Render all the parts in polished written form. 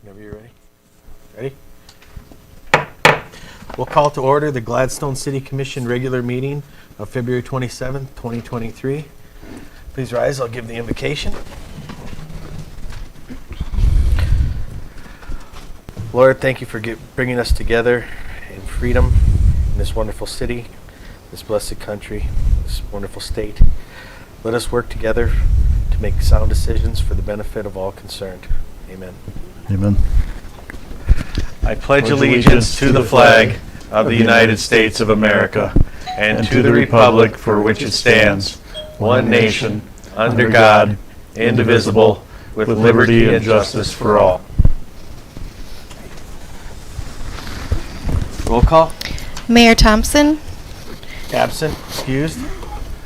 Whenever you're ready. Ready? We'll call to order the Gladstone City Commission regular meeting of February 27th, 2023. Please rise. I'll give the invocation. Lord, thank you for bringing us together in freedom in this wonderful city, this blessed country, this wonderful state. Let us work together to make sound decisions for the benefit of all concerned. Amen. Amen. I pledge allegiance to the flag of the United States of America and to the republic for which it stands, one nation, under God, indivisible, with liberty and justice for all. Roll call. Mayor Thompson, Absent. Excused.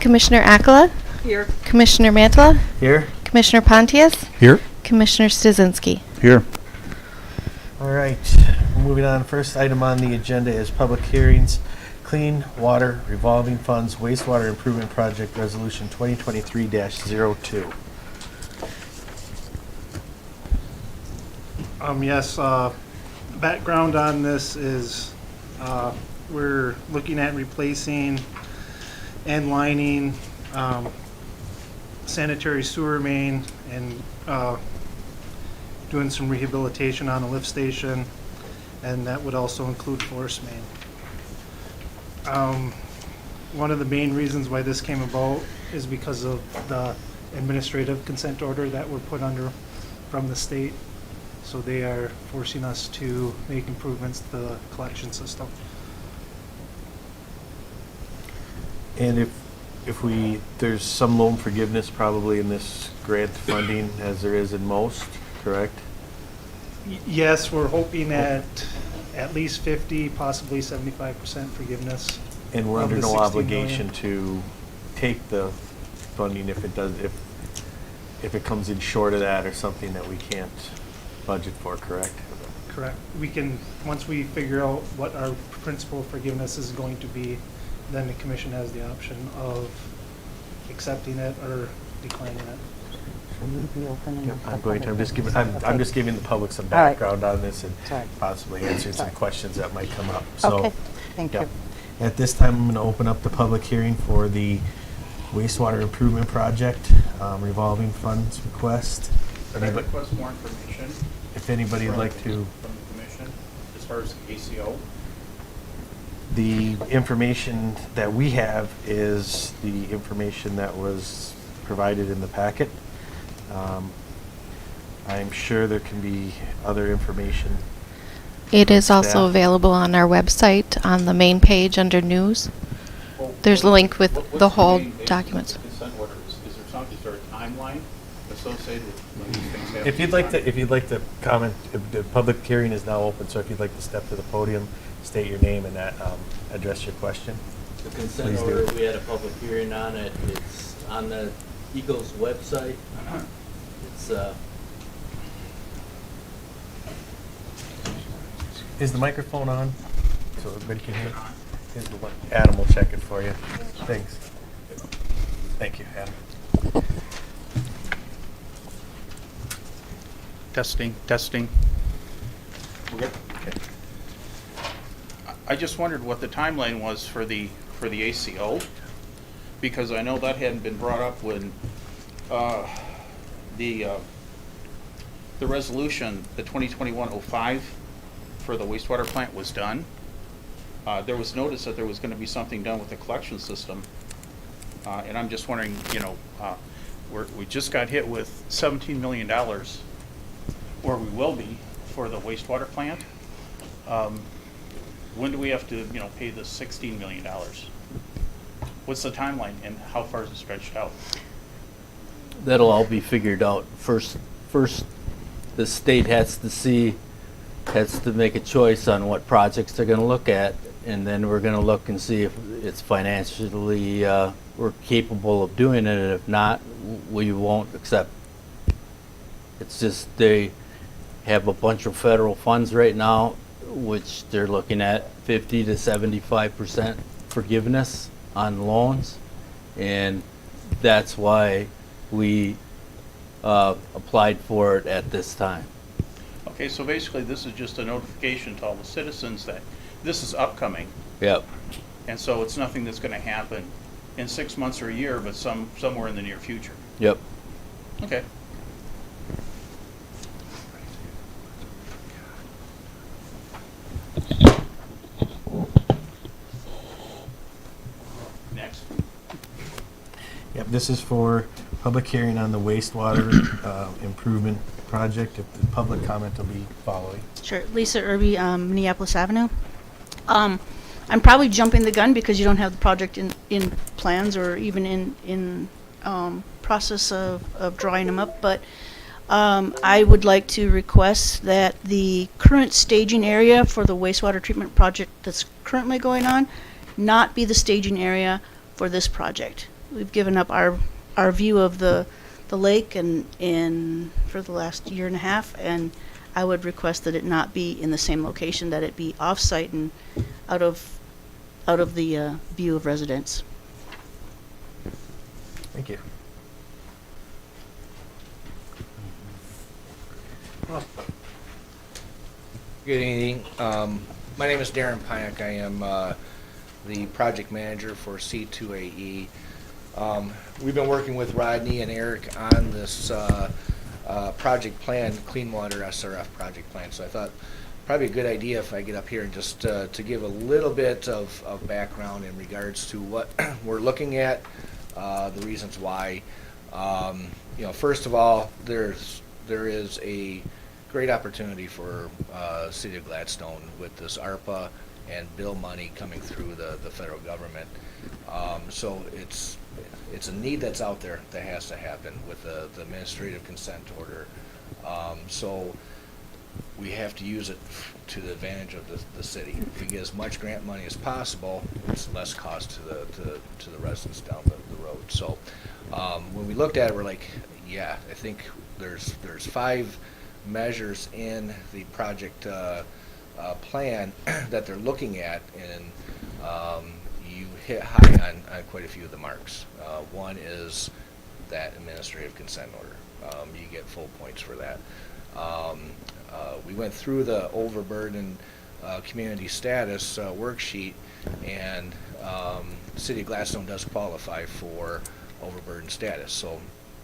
Commissioner Akala, Here. Commissioner Mantala, Here. Commissioner Pontius, Here. Commissioner Stasinski. Here. All right. Moving on. First item on the agenda is public hearings. Clean Water Revolving Funds Wastewater Improvement Project Resolution 2023-02. Yes, background on this is we're looking at replacing and lining sanitary sewer main and doing some rehabilitation on the lift station, and that would also include force main. One of the main reasons why this came about is because of the administrative consent order that we're put under from the state. So they are forcing us to make improvements to the collection system. And there's some loan forgiveness probably in this grant funding as there is in most, correct? Yes, we're hoping at least 50, possibly 75% forgiveness. And we're Of under the no 16 obligation million. to take the funding if it comes in short of that or something that we can't budget for, correct? Correct. We can, once we figure out what our principal forgiveness is going to be, then the commission has the option of accepting it or declining it. I'm just giving the public some All right. background on this and Sorry. possibly answering some Sorry. questions that might come up. Okay, thank yeah. you. At this time, I'm going to open up the public hearing for the wastewater improvement project revolving funds request. Could I request more information? If anybody would like to. From the commission, as far as ACO? The information that we have is the information that was provided in the packet. I'm sure there can be other information. It is also Yeah. available on our website on the main page under news. There's a link with What's the whole main basis of documents. the consent order? Is there a timeline associated with when these things happen? If you'd like to comment, the public hearing is now open, so if you'd like to step to the podium, state your name and address your question. The consent Please do. order, we had a public hearing on it. It's on the Eagles website. It's, Is the microphone on? So everybody can hear? Here's the one. Adam will check it for you. Thanks. Thank you, Adam. Testing. Okay. I just wondered what the timeline was for the ACO, because I know that hadn't been brought up when the resolution, the 2021-05 for the wastewater plant was done. There was notice that there was going to be something done with the collection system, and I'm just wondering, we just got hit with $17 million, or we will be, for the wastewater plant. When do we have to, pay the $16 million? What's the timeline, and how far is it stretched out? that'll all be figured out. First, the state has to make a choice on what projects they're gonna look at, and then we're gonna look and see if it's financially, we're capable of doing it, and if not, we won't accept. It's just they have a bunch of federal funds right now, which they're looking at 50 to 75% forgiveness on loans, and that's why we applied for it at this time. Okay, so basically this is just a notification to all the citizens that this is upcoming, Yep. and so it's nothing that's gonna happen in 6 months or a year, but somewhere in the near future. Yep. Okay. Next. Yep, this is for public hearing on the wastewater improvement project. If the public comment will be following. Sure. Lisa Irby, Minneapolis Avenue. I'm probably jumping the gun because you don't have the project in plans or even in process of drawing them up, but I would like to request that the current staging area for the wastewater treatment project that's currently going on not be the staging area for this project. We've given up our view of the lake and for the last year and a half, and I would request that it not be in the same location, that it be off-site and out of the view of residents. Thank you. Good evening. My name is Darren Pyack. I am the project manager for C2AE. We've been working with Rodney and Eric on this project plan, Clean Water SRF project plan. So I thought probably a good idea if I get up here and just to give a little bit of background in regards to what we're looking at, the reasons why. First of all, there is a great opportunity for City of Gladstone with this ARPA and bill money coming through the federal government. So it's a need that's out there that has to happen with the administrative consent order. So we have to use it to the advantage of the city. If we get as much grant money as possible, it's less cost to the residents down the road. So when we looked at it, we're like, yeah, I think there's 5 measures in the project plan that they're looking at, and you hit high on quite a few of the marks. One is that administrative consent order. You get full points for that. We went through the overburden community status worksheet, and the City of Gladstone does qualify for overburden status, so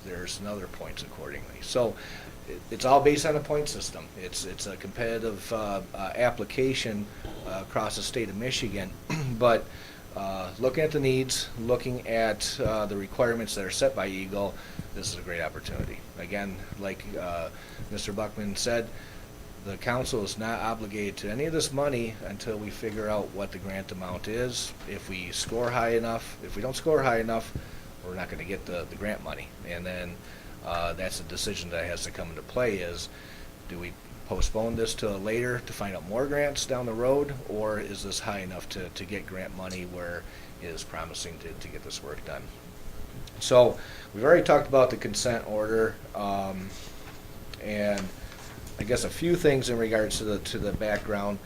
there's another points accordingly. So it's all based on a point system. It's a competitive application across the state of Michigan, but looking at the needs, looking at the requirements that are set by Eagle, this is a great opportunity. Again, like Mr. Buckman said, the council is not obligated to any of this money until we figure out what the grant amount is. If we score high enough, if we don't score high enough, we're not going to get the grant money. And then that's a decision that has to come into play is, do we postpone this to later to find out more grants down the road, or is this high enough to get grant money where it is promising to get this work done? So we've already talked about the consent order, and I guess a few things in regards to the background.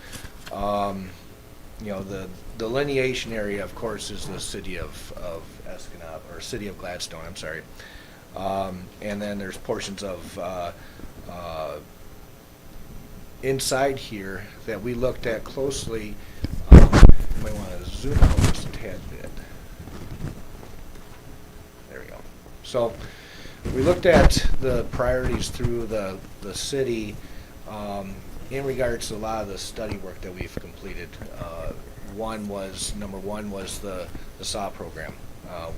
The delineation area, of course, is the city of Escanaba, or city of Gladstone, I'm sorry. And then there's portions of inside here that we looked at closely. You might want to zoom out just a tad bit. There we go. So we looked at the priorities through the city in regards to a lot of the study work that we've completed. Number one was the SAW program,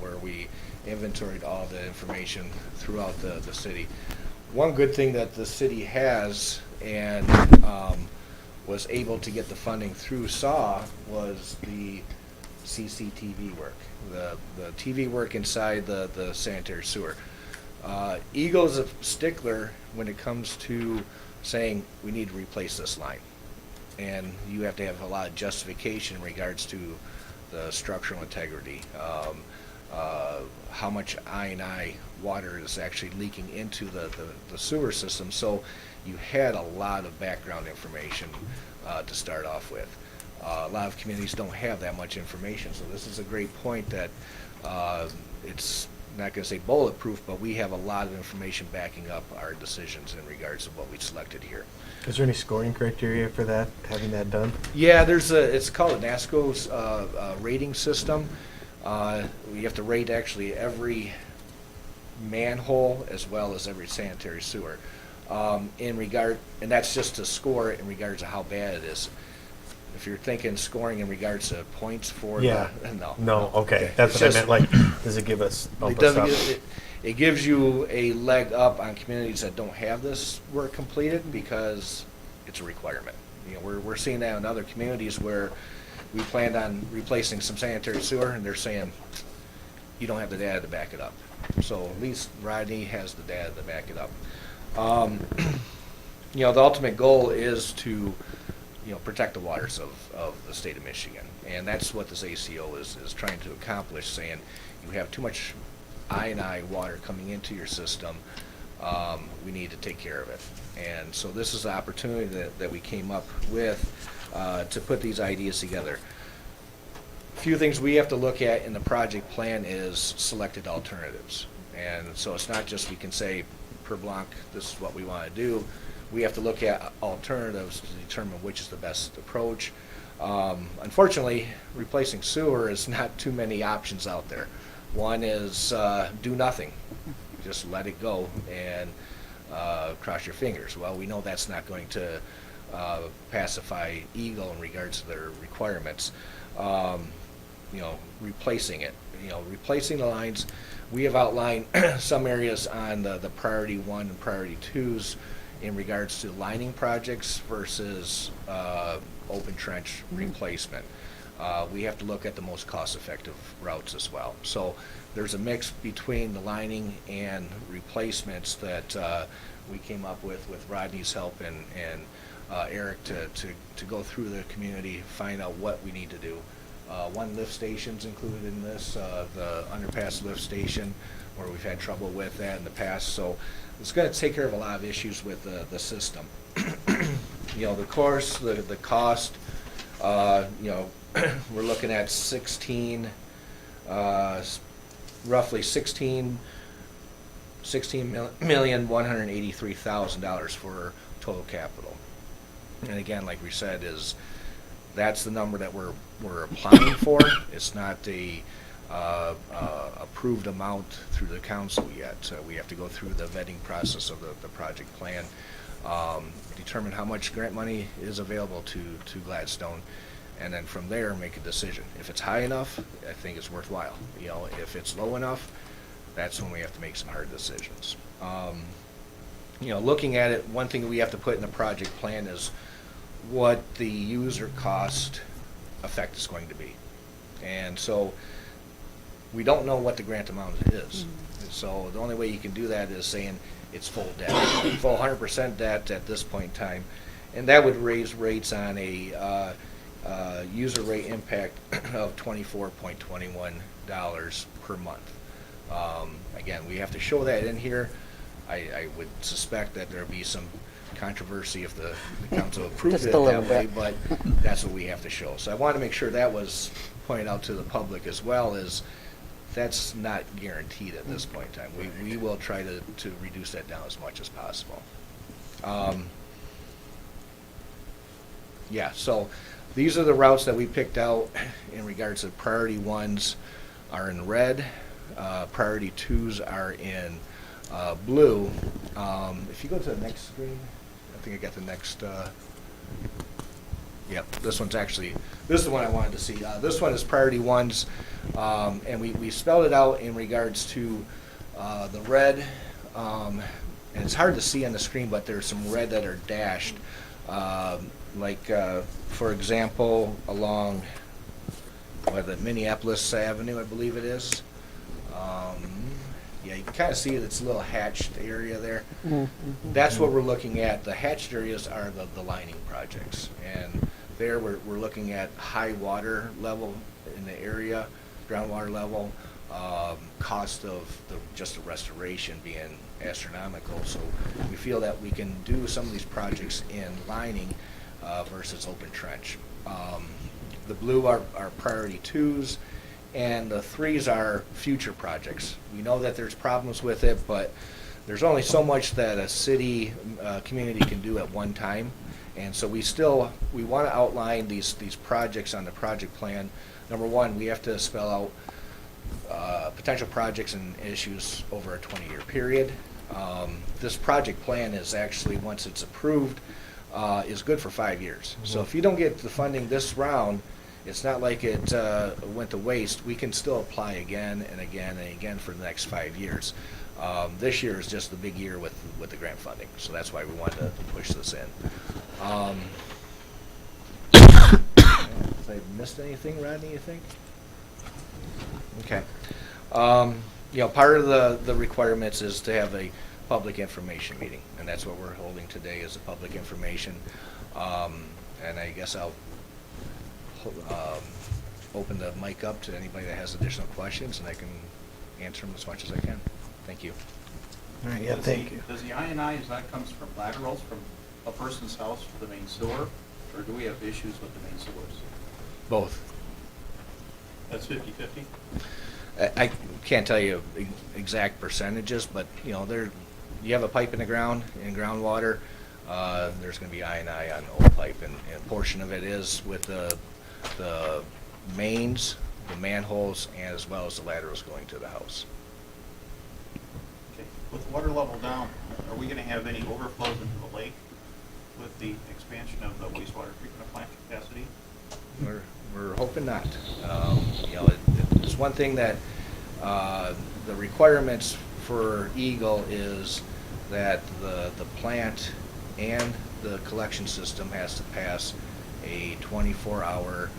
where we inventoried all the information throughout the city. One good thing that the city has and was able to get the funding through SAW was the CCTV work, the TV work inside the sanitary sewer. Eagle's a stickler when it comes to saying we need to replace this line, and you have to have a lot of justification in regards to the structural integrity, how much I&I water is actually leaking into the sewer system. So you had a lot of background information to start off with. A lot of communities don't have that much information, so this is a great point that it's not gonna say bulletproof, but we have a lot of information backing up our decisions in regards to what we selected here. Is there any scoring criteria for that, having that done? Yeah, it's called a NASCO's rating system. We have to rate actually every manhole as well as every sanitary sewer. And that's just to score it in regards to how bad it is. If you're thinking scoring in regards to points for Yeah. no. No, okay, Okay. that's It's what I just- meant, like, does it give us, bump It us doesn't, up? it gives you a leg up on communities that don't have this work completed because it's a requirement. You know, we're seeing that in other communities where we planned on replacing some sanitary sewer and they're saying, you don't have the data to back it up. So at least Rodney has the data to back it up. You know, the ultimate goal is to, you know, protect the waters of the state of Michigan. And that's what this ACO is trying to accomplish, saying you have too much I water coming into your system, we need to take care of it. And so this is the opportunity that we came up with to put these ideas together. A few things we have to look at in the project plan is selected alternatives. And so it's not just we can say per block, this is what we want to do. We have to look at alternatives to determine which is the best approach. Unfortunately, replacing sewer is not too many options out there. One is do nothing, just let it go and cross your fingers. Well, we know that's not going to pacify Eagle in regards to their requirements. You know, replacing it, you know, replacing the lines. We have outlined some areas on the priority 1 and priority 2s in regards to lining projects versus open trench replacement. We have to look at the most cost-effective routes as well. So there's a mix between the lining and replacements that we came up with Rodney's help and Eric to go through the community, find out what we need to do. One lift station's included in this, the underpass lift station, where we've had trouble with that in the past. So it's going to take care of a lot of issues with the system. You know, the course, the cost, you know, we're looking at roughly $16,183,000 for total capital. And again, like we said, that's the number that we're applying for. It's not a approved amount through the council yet. So we have to go through the vetting process of the project plan, determine how much grant money is available to Gladstone, and then from there make a decision. If it's high enough, I think it's worthwhile. You know, if it's low enough, that's when we have to make some hard decisions. You know, looking at it, one thing we have to put in the project plan is what the user cost effect is going to be. And so we don't know what the grant amount is. So the only way you can do that is saying it's full debt, full 100% debt at this point in time. And that would raise rates on a user rate impact of $24.21 per month. Again, we have to show that in here. I would suspect that there'll be some controversy if the council approves it that way, but that's what we have to show. So I want to make sure that was pointed out to the public as well, as that's not guaranteed at this point in time. We will try to reduce that down as much as possible. Yeah, so these are the routes that we picked out in regards to priority 1s are in red, priority 2s are in blue. If you go to the next screen, I think I got the next, yep, this is the one I wanted to see. This one is priority 1s, and we spelled it out in regards to the red, and it's hard to see on the screen, but there's some red that are dashed, for example, along the Minneapolis Avenue, I believe it is. Yeah, you can kind of see it's a little hatched area there. That's what we're looking at. The hatched areas are the lining projects. And there we're looking at high water level in the area, groundwater level, cost of just the restoration being astronomical. So we feel that we can do some of these projects in lining versus open trench. The blue are priority 2s, and the 3s are future projects. We know that there's problems with it, but there's only so much that a city community can do at one time. And so we want to outline these projects on the project plan. Number one, we have to spell out potential projects and issues over a 20-year period. This project plan is actually, once it's approved, is good for 5 years. So if you don't get the funding this round, it's not like it went to waste. We can still apply again and again and again for the next 5 years. This year is just the big year with the grant funding, so that's why we wanted to push this in. If I missed anything, Rodney, you think? Okay. Part of the requirements is to have a public information meeting, and that's what we're holding today, is a public information. And I guess I'll open the mic up to anybody that has additional questions, and I can answer them as much as I can. Thank you. All right, yeah, thank you. Does the I&I, is that comes from laterals from a person's house to the main sewer, or do we have issues with the main sewers? Both. That's 50/50? I can't tell you exact percentages, but you have a pipe in the ground, in groundwater, there's going to be I&I on old pipe, and a portion of it is with the mains, the manholes, and as well as the laterals going to the house. Okay. With water level down, are we going to have any overflows into the lake with the expansion of the wastewater treatment plant capacity? We're hoping not. It's one thing that the requirements for Eagle is that the plant and the collection system has to pass a 24-hour,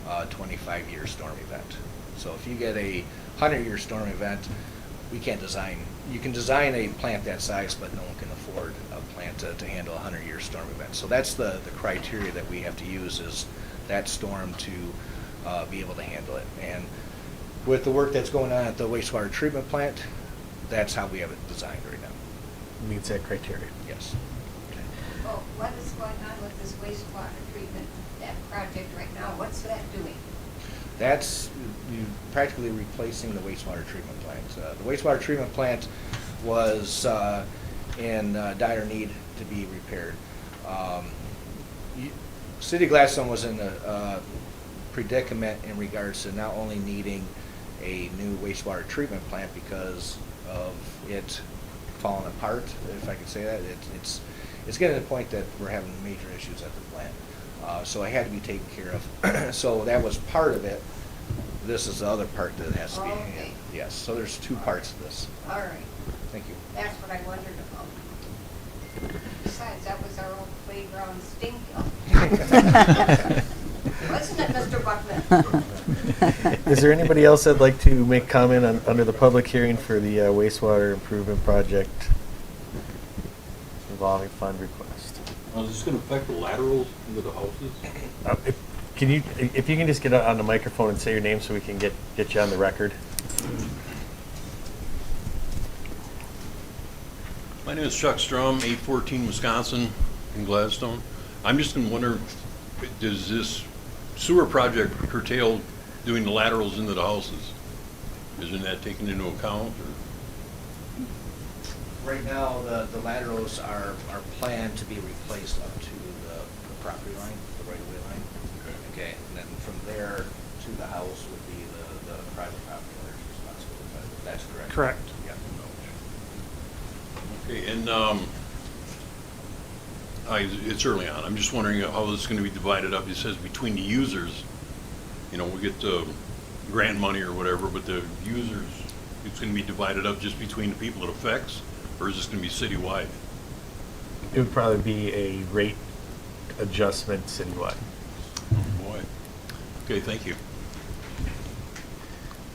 25-year storm event. So if you get a 100-year storm event, we can't design. You can design a plant that size, but no one can afford a plant to handle a 100-year storm event. So that's the criteria that we have to use, is that storm to be able to handle it. And with the work that's going on at the wastewater treatment plant, that's how we have it designed right now. Meets that criteria. Yes. Well, what is going on with this wastewater treatment, that project right now? What's that doing? That's practically replacing the wastewater treatment plant. The wastewater treatment plant was in dire need to be repaired. City of Gladstone was in a predicament in regards to not only needing a new wastewater treatment plant because of it falling apart, if I could say that. It's getting to the point that we're having major issues at the plant. So it had to be taken care of. So that was part of it. This is the other part that has to be. Okay. Yes, so there's two parts to this. All right. Thank you. That's what I wondered about. Besides, that was our old playground stinkill. Wasn't it, Mr. Buckman? Is there anybody else that'd like to make comment under the public hearing for the wastewater improvement project revolving fund request? Is this going to affect the laterals into the houses? If you can just get on the microphone and say your name so we can get you on the record. My name is Chuck Strum, 814 Wisconsin in Gladstone. I'm just going to wonder, does this sewer project curtail doing the laterals into the houses? Isn't that taken into account? Or? Right now, the laterals are planned to be replaced up to the property line, the right-of-way line. Okay, and then from there to the house would be the private property owner's responsibility. That's correct? Correct. Yeah. Okay, and it's early on. I'm just wondering how this is going to be divided up. It says between the users, we get the grant money or whatever, but the users, it's going to be divided up just between the people it affects, or is this going to be citywide? It would probably be a rate adjustment citywide. Oh, boy. Okay, thank you.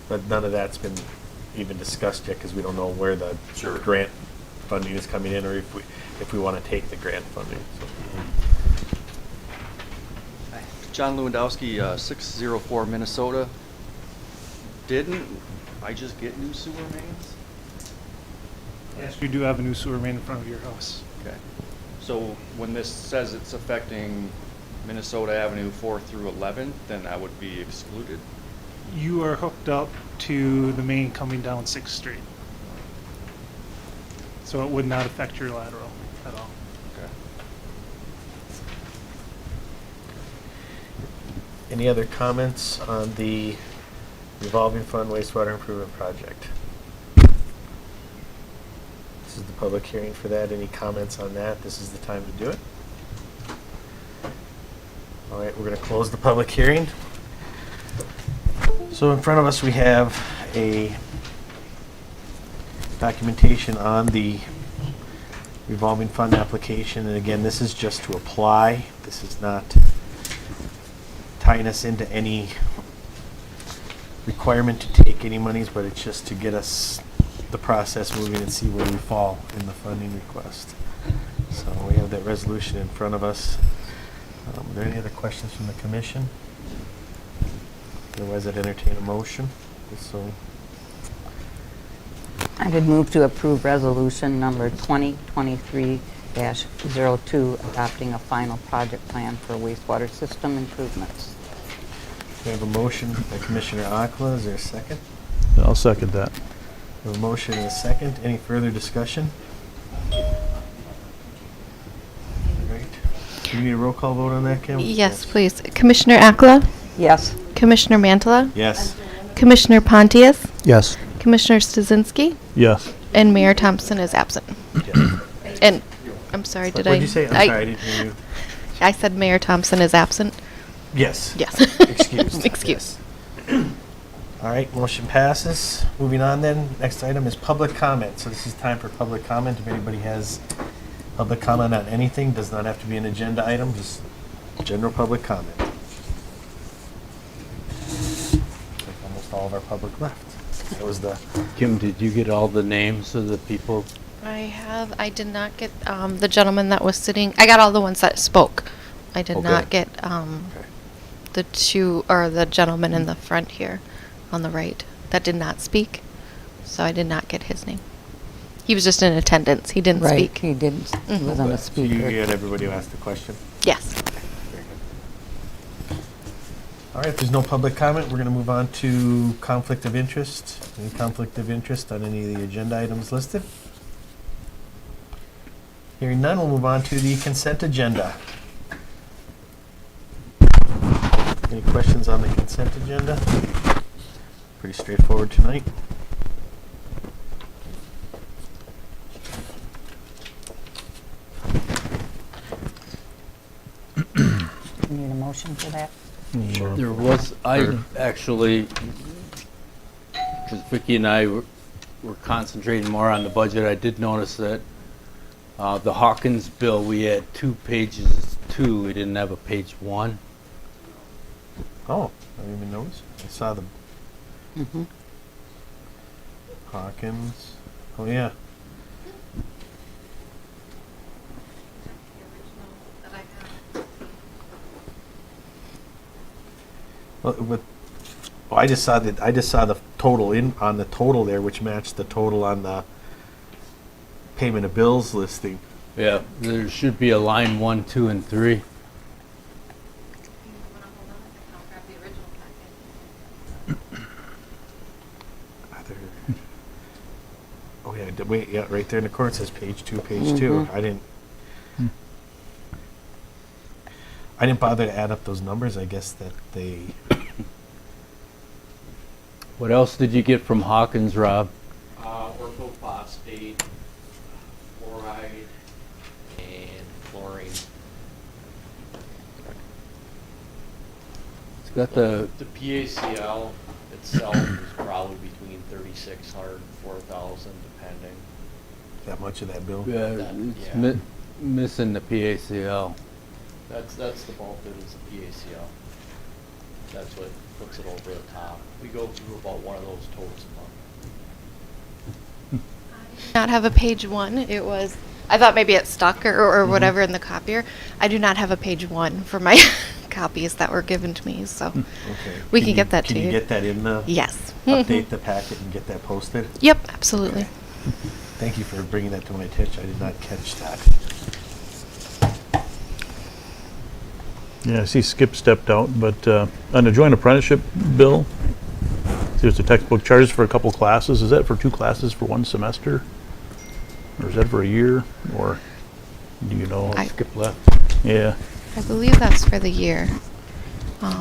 But none of that's been even discussed yet because we don't know where the Sure. grant funding is coming in or if we want to take the grant funding. So. John Lewandowski, 604 Minnesota. Didn't I just get new sewer mains? Yes, you do have a new sewer main in front of your house. Okay. So when this says it's affecting Minnesota Avenue 4 through 11, then that would be excluded? You are hooked up to the main coming down 6th Street. So it would not affect your lateral at all. Any other comments on the revolving fund wastewater improvement project? This is the public hearing for that. Any comments on that? This is the time to do it. All right, we're going to close the public hearing. So in front of us, we have a documentation on the revolving fund application. And again, this is just to apply. This is not tying us into any requirement to take any monies, but it's just to get us the process moving and see where we fall in the funding request. So we have that resolution in front of us. Are there any other questions from the commission? Otherwise, I'd entertain a motion. So, I would move to approve resolution number 2023-02, adopting a final project plan for wastewater system improvements. we have a motion by Commissioner Akla. Is there a second? I'll second that. We have a motion and a second. Any further discussion? All right. Do you need a roll call vote on that, Kim? Yes, please. Commissioner Akla? Yes. Commissioner Mantala? Yes. Commissioner Pontius? Yes. Commissioner Stasinski? Yes. And Mayor Thompson is absent. Yes. And, I'm sorry, did I? What'd you say? I'm sorry, I didn't hear you. I said Mayor Thompson is absent. Yes. Yes. Excused. Excuse. Yes. All right, motion passes. Moving on then, next item is public comment. So this is time for public comment. If anybody has public comment on anything, does not have to be an agenda item, just general public comment. Like almost all of our public left. That was the, Kim, did you get all the names of the people? I did not get, the gentleman that was sitting, I got all the ones that spoke. I did Okay. not get, okay. the gentleman in the front here on the right that did not speak. So I did not get his name. He was just in attendance. He didn't Right, speak. he didn't, he Mhm. wasn't a So you speaker. get everybody who asked the question? Yes. Very good. All right, if there's no public comment, we're going to move on to conflict of interest. Any conflict of interest on any of the agenda items listed? Hearing none, we'll move on to the consent agenda. Any questions on the consent agenda? Pretty straightforward tonight. Need a motion for that? There was, I actually, because Vicki and I were concentrating more on the budget, I did notice that the Hawkins bill, we had 2 pages, we didn't have a page 1. Oh, I didn't even notice. I saw the Mm-hmm. Hawkins. Oh, yeah. Well, I just saw the total on the total there, which matched the total on the payment of bills listing. Yeah, there should be a line 1, 2, and 3. Oh yeah, wait, yeah, right there in the corner it says page 2, page 2. I didn't bother to add up those numbers. I guess that they. What else did you get from Hawkins, Rob? Orthophosphate, fluoride, and chlorine. It's got the, The PACL itself is probably between 3,600 and 4,000, depending. That much of that bill? it's Yeah. missing the PACL. That's the bulk of it is the PACL. That's what puts it over the top. We go through about one of those totals a month. Not have a page 1. It was, I thought maybe it stuck or whatever in the copier. I do not have a page 1 for my copies that were given to me, so Okay. we can get that to Can you. you get that in the? Yes. Update the packet and get that posted? Yep, absolutely. Thank you for bringing that to my attention. I did not catch that. Yeah, I see Skip stepped out, but on the joint apprenticeship bill, there's a textbook charges for a couple classes. Is that for 2 classes for 1 semester? Or is that for a year? Or do you know? Skip left. Yeah. I believe that's for the year.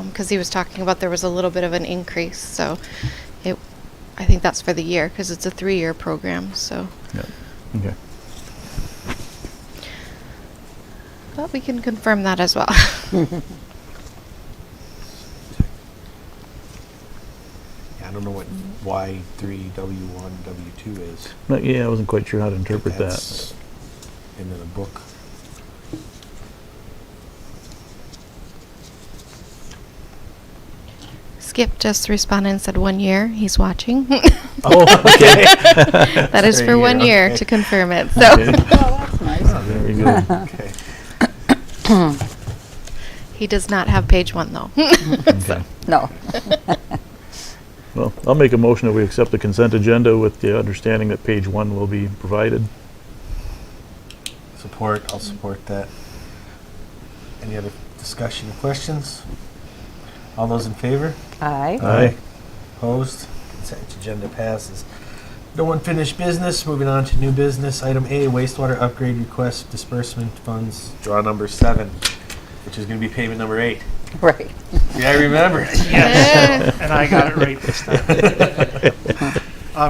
Because he was talking about there was a little bit of an increase, so I think that's for the year because it's a 3-year program. So, Yeah. Okay. but we can confirm that as well. Yeah, I don't know what Y3, W1, W2 is. But yeah, I wasn't quite sure how to interpret that. That's in the book. Skip just responded and said 1 year. He's watching. Oh, okay. That is for 1 year okay. to confirm it. So. Okay. Oh, that's nice. Very good. Okay. He does not have page 1 though. Okay. No. Well, I'll make a motion that we accept the consent agenda with the understanding that page 1 will be provided. Support. I'll support that. Any other discussion or questions? All those in favor? Aye. Aye. Opposed? Consent agenda passes. No unfinished business. Moving on to new business. Item A, wastewater upgrade request disbursement funds, draw number 7, which is going to be payment number 8. Right. Yeah, I remember. Yes, and I got it right this time.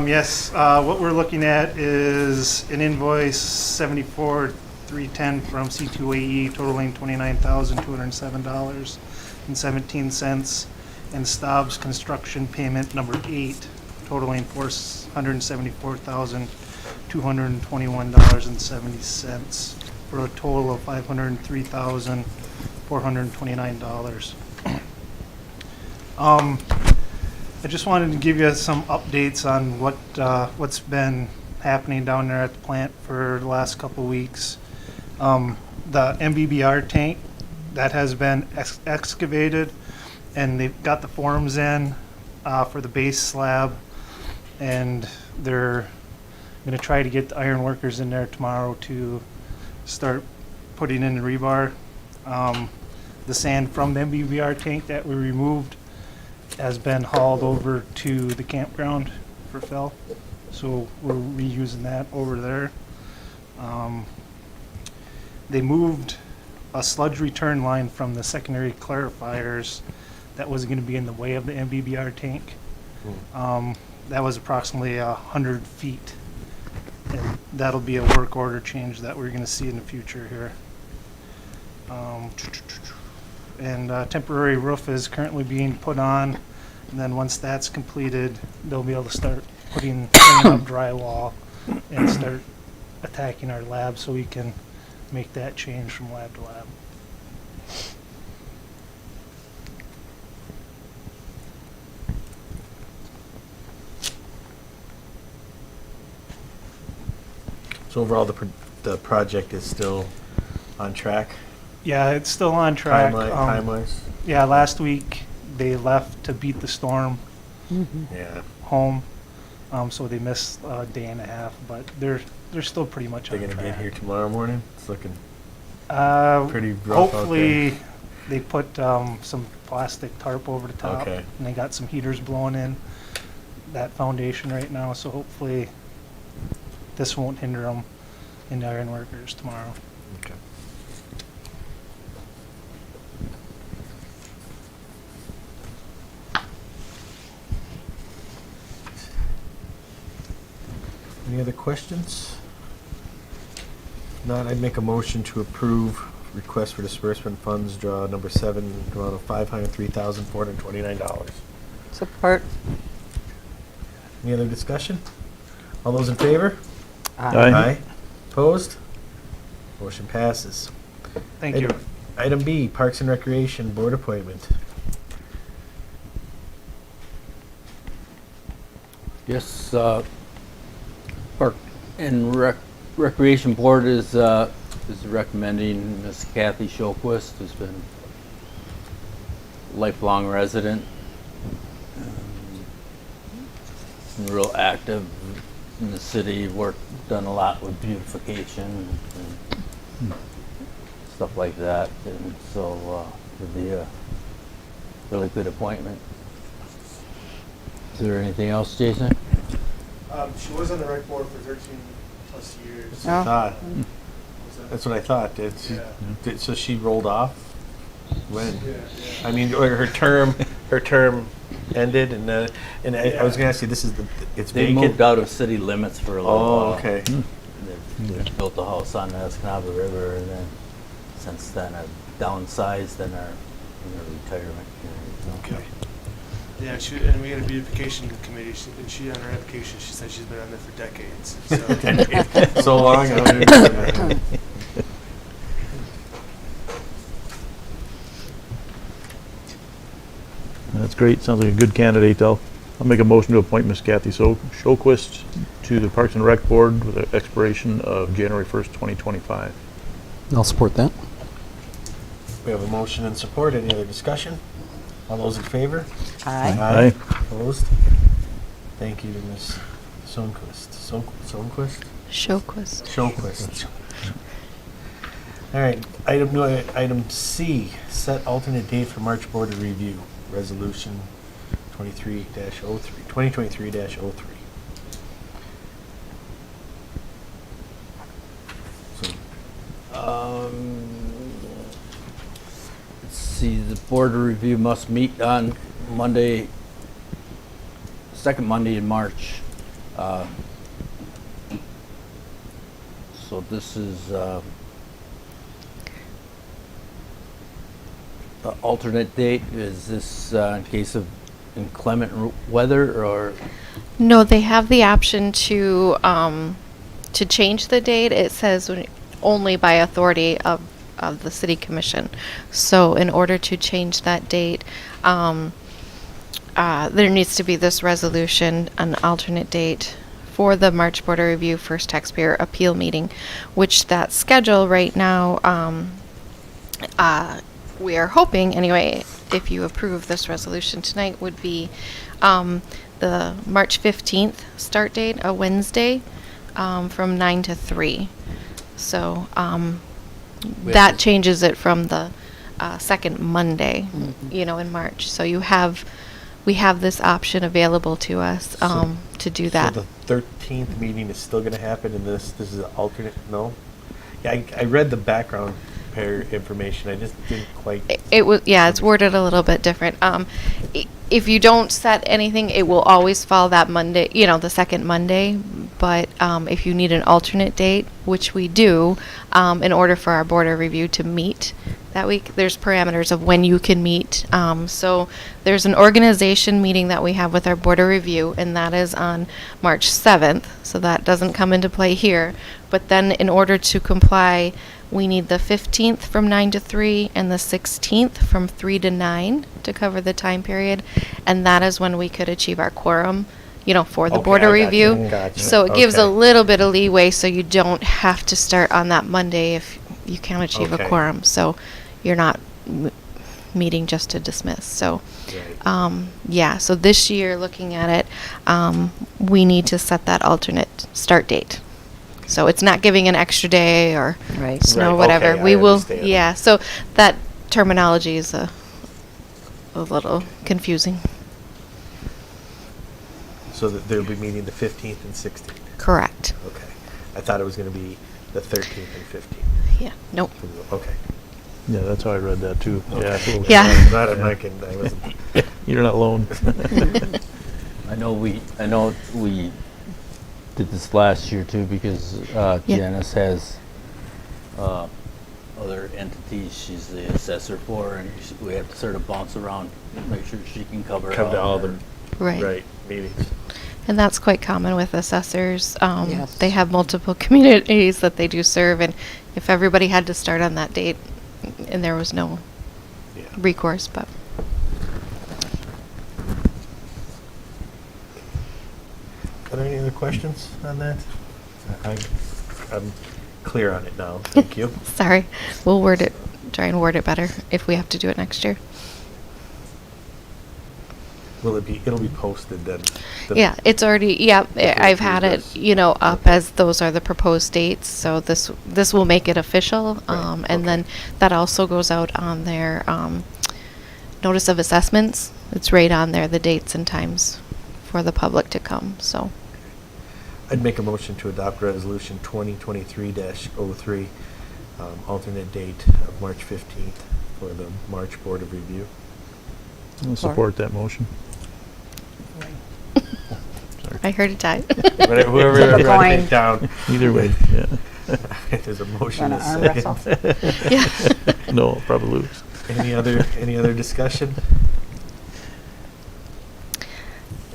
Yes, what we're looking at is an invoice 74,310 from C2AE totaling $29,207.17, and Staub's construction payment number 8 totaling $474,221.70 for a total of $503,429. I just wanted to give you some updates on what's been happening down there at the plant for the last couple weeks. The MBBR tank that has been excavated, and they've got the forms in for the base slab, and they're going to try to get the iron workers in there tomorrow to start putting in the rebar. The sand from the MBBR tank that we removed has been hauled over to the campground for fill, so we're reusing that over there. They moved a sludge return line from the secondary clarifiers that was going to be in the way of the MBBR tank. That was approximately 100 feet, and that'll be a work order change that we're going to see in the future here. And temporary roof is currently being put on, and then once that's completed, they'll be able to start hanging up drywall and start attacking our lab so we can make that change from lab to lab. So overall, the project is still on track? Yeah, it's still on track. Time-wise? Yeah, last week they left to beat the storm Yeah. home, so they missed a day and a half, but they're still pretty much They're on going to track. get here tomorrow morning? It's looking pretty rough out Hopefully, they put some plastic tarp over the top, Okay. and they got some heaters blowing in that foundation right now, so hopefully this won't hinder them in the iron workers tomorrow. Okay. Any other questions? Not, I'd make a motion to approve request for disbursement funds, draw number 7, amount of $503,429. Support. Any other discussion? All those in favor? Aye. Opposed? Motion passes. Thank you. Item B, Parks and Recreation Board appointment. Yes, Park and Recreation Board is recommending Miss Kathy Showquist, who's been a lifelong resident, and real active in the city, done a lot with beautification and stuff like that, and so it'd be a really good appointment. Is there anything else, Jason? She was on the rec board for 13 plus years. Oh. That's what I thought. So she rolled off? When? Yeah. I mean, or her term ended, and I was going to ask you, it's They vacant? moved out of city limits for a little Oh, while. okay. They built a house on the Escanaba River, and then since then have downsized in their retirement period. Okay. Yeah, and we had a beautification committee, and she on her application, she said she's been on there for decades. So, So long. I don't even remember. That's great. Sounds like a good candidate. I'll make a motion to appoint Miss Kathy Showquist to the Parks and Rec Board with an expiration of January 1st, 2025. I'll support that. We have a motion and support. Any other discussion? All those in favor? Aye. Aye. Opposed? Thank you, Ms. Sonquist. Sonquist? Showquist. Showquist. All right, item C, set alternate date for March Board of Review, Resolution 2023-03. Let's see, the board of review must meet on Monday, second Monday in March. So this is the alternate date. Is this in case of inclement weather, or? No, they have the option to change the date. It says only by authority of the city commission. So in order to change that date, there needs to be this resolution, an alternate date for the March Board of Review First Taxpayer Appeal Meeting, which that schedule right now, we are hoping, anyway, if you approve this resolution tonight, would be the March 15th start date, a Wednesday, from 9 to 3. So that changes it from the second Monday, in March. So we have this option available to us to do that. So the 13th meeting is still going to happen, and this is an alternate, no? Yeah, I read the background information. I just didn't quite. It was, yeah, it's worded a little bit different. If you don't set anything, it will always fall that Monday, the second Monday. But if you need an alternate date, which we do, in order for our board of review to meet that week, there's parameters of when you can meet. So there's an organization meeting that we have with our board of review, and that is on March 7th. So that doesn't come into play here. But then in order to comply, we need the 15th from 9 to 3 and the 16th from 3 to 9 to cover the time period. And that is when we could achieve our quorum, for the board of review. Gotcha. So it gives a Okay. little bit of leeway so you don't have to start on that Monday if you can't achieve Okay. a quorum. So you're not meeting just to dismiss. So, Right. so this year, looking at it, we need to set that alternate start date. So it's not giving an extra day or Right. snow, Right, whatever. okay, We I will, understand. so that terminology is a little confusing. So that they'll be meeting the 15th and 16th. Correct. Okay. I thought it was going to be the 13th and 15th. Yeah, nope. Okay. Yeah, that's how I read that too. Yeah. it's a little- Yeah. Not a mic, and I wasn't. You're not alone. I know we did this last year too, because Janice has other entities she's the assessor for, and we have to sort of bounce around, make sure she can cover Come to all the Right. meetings. And that's quite common with assessors. Yes. They have multiple communities that they do serve, and if everybody had to start on that date, and there was no Yeah. recourse, but. Are there any other questions on that? I'm clear on it now. Thank you. Sorry, we'll try and word it better if we have to do it next year. It'll be posted then? Yeah, it's already, I've had it, this. up as those are the proposed dates, so this will make it official. Right, And then that also goes out on their notice of assessments. It's right on there, the dates and times for the public to come, so. I'd make a motion to adopt resolution 2023-03, alternate date of March 15th for the March Board of Review. I'll support that motion. I heard it die. Whoever Flip a wrote it coin. down. Either way, yeah. There's a motion Wanna and arm a second. wrestle? Yeah. No, I'll probably lose. Any other discussion?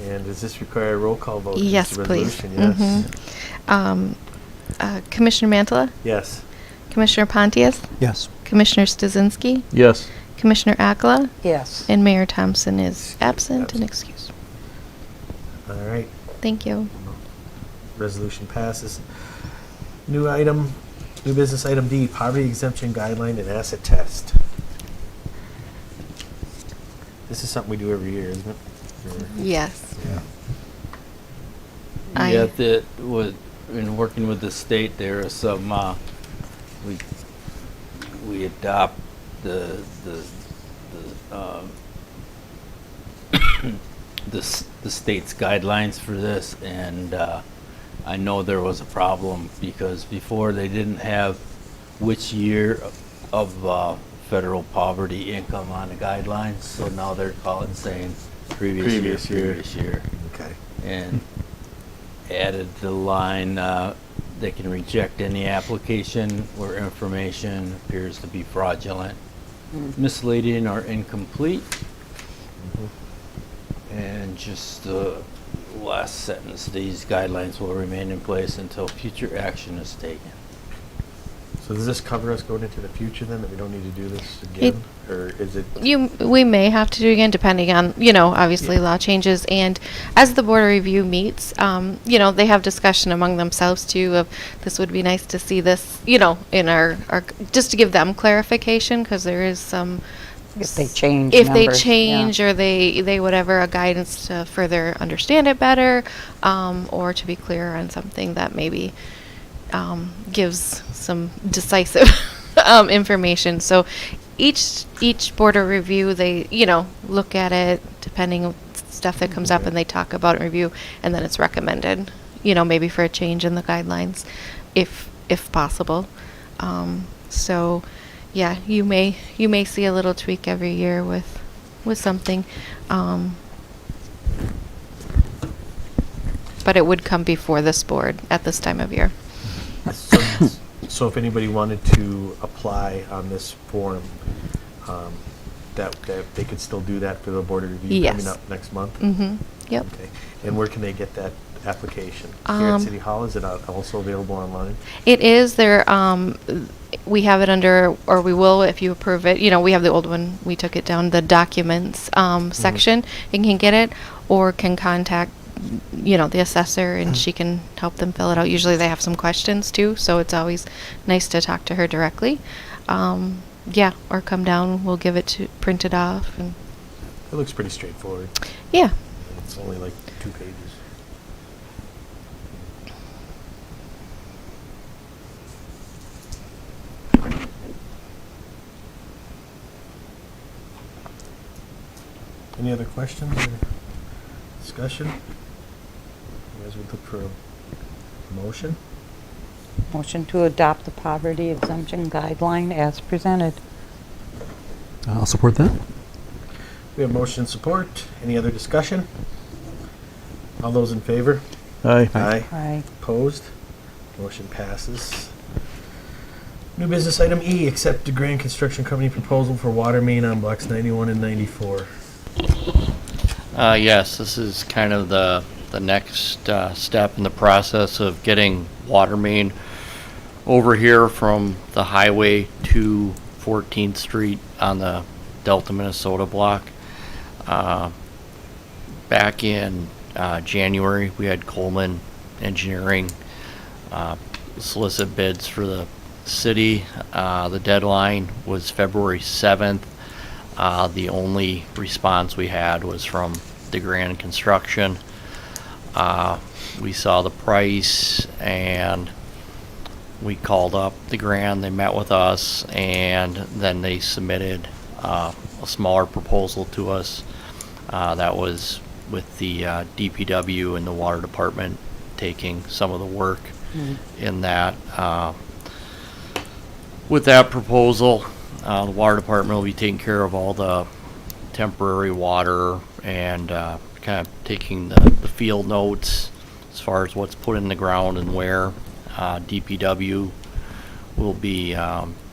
And does this require a roll call vote? 'Cause Yes, it's a please. resolution? Yes. Commissioner Mantala, Yes. Commissioner Pontius, Yes. Commissioner Stasinski, Yes. Commissioner Akala, Yes. and Mayor Thompson is absent and excused. All right. Thank you. Resolution passes. New business item D, poverty exemption guideline and asset test. This is something we do every year, isn't it? Yes. Yeah. I- Yeah, in working with the state, there are some, we adopt the state's guidelines for this, and I know there was a problem because before they didn't have which year of federal poverty income on the guidelines, so now they're saying previous year, Okay. and added the line, they can reject any application where information appears to be fraudulent, misleading, or incomplete. And just the last sentence, these guidelines will remain in place until future action is taken. So does this cover us going into the future then, that we don't need to do this again? Or is it? We may have to do again, depending on, obviously law changes. And as the Board of Review meets, they have discussion among themselves too of this would be nice to see this, in our just to give them clarification, because there is some. If they change If they numbers, change yeah. or they whatever, a guidance to further understand it better, or to be clear on something that maybe gives some decisive information. So each Board of Review, they look at it depending on stuff that comes up, and they talk about it in review, and then it's recommended, maybe for a change in the guidelines, if possible. So yeah, you may see a little tweak every year with something, but it would come before this board at this time of year. So if anybody wanted to apply on this form, that they could still do that for the Board of Review coming Yes. up next month? Mm-hmm. Yep. Okay. And where can they get that application? Here at City Hall? Is it also available online? It is there. We have it under, or we will if you approve it. We have the old one. We took it down, the documents section. You can get it, or can contact, the assessor, and she can help them fill it out. Usually they have some questions too, so it's always nice to talk to her directly. Yeah, or come down. We'll give it to print it off, and It looks pretty straightforward. yeah. It's only like 2 pages. Any other questions or discussion? You guys would look for a motion? Motion to adopt the poverty exemption guideline as presented. I'll support that. We have motion and support. Any other discussion? All those in favor? Aye. Aye. Aye. Opposed? Motion passes. New business item E, accept the Grand Construction Company proposal for water main on blocks 91 and 94. Yes, this is kind of the next step in the process of getting water main over here from the highway to 14th Street on the Delta, Minnesota block. Back in January, we had Coleman Engineering solicit bids for the city. The deadline was February 7th. The only response we had was from the Grand Construction. We saw the price and we called up the Grand. They met with us, and then they submitted a smaller proposal to us that was with the DPW and the water department taking some of the work in that. With that proposal, the water department will be taking care of all the temporary water and kind of taking the field notes as far as what's put in the ground and where. DPW will be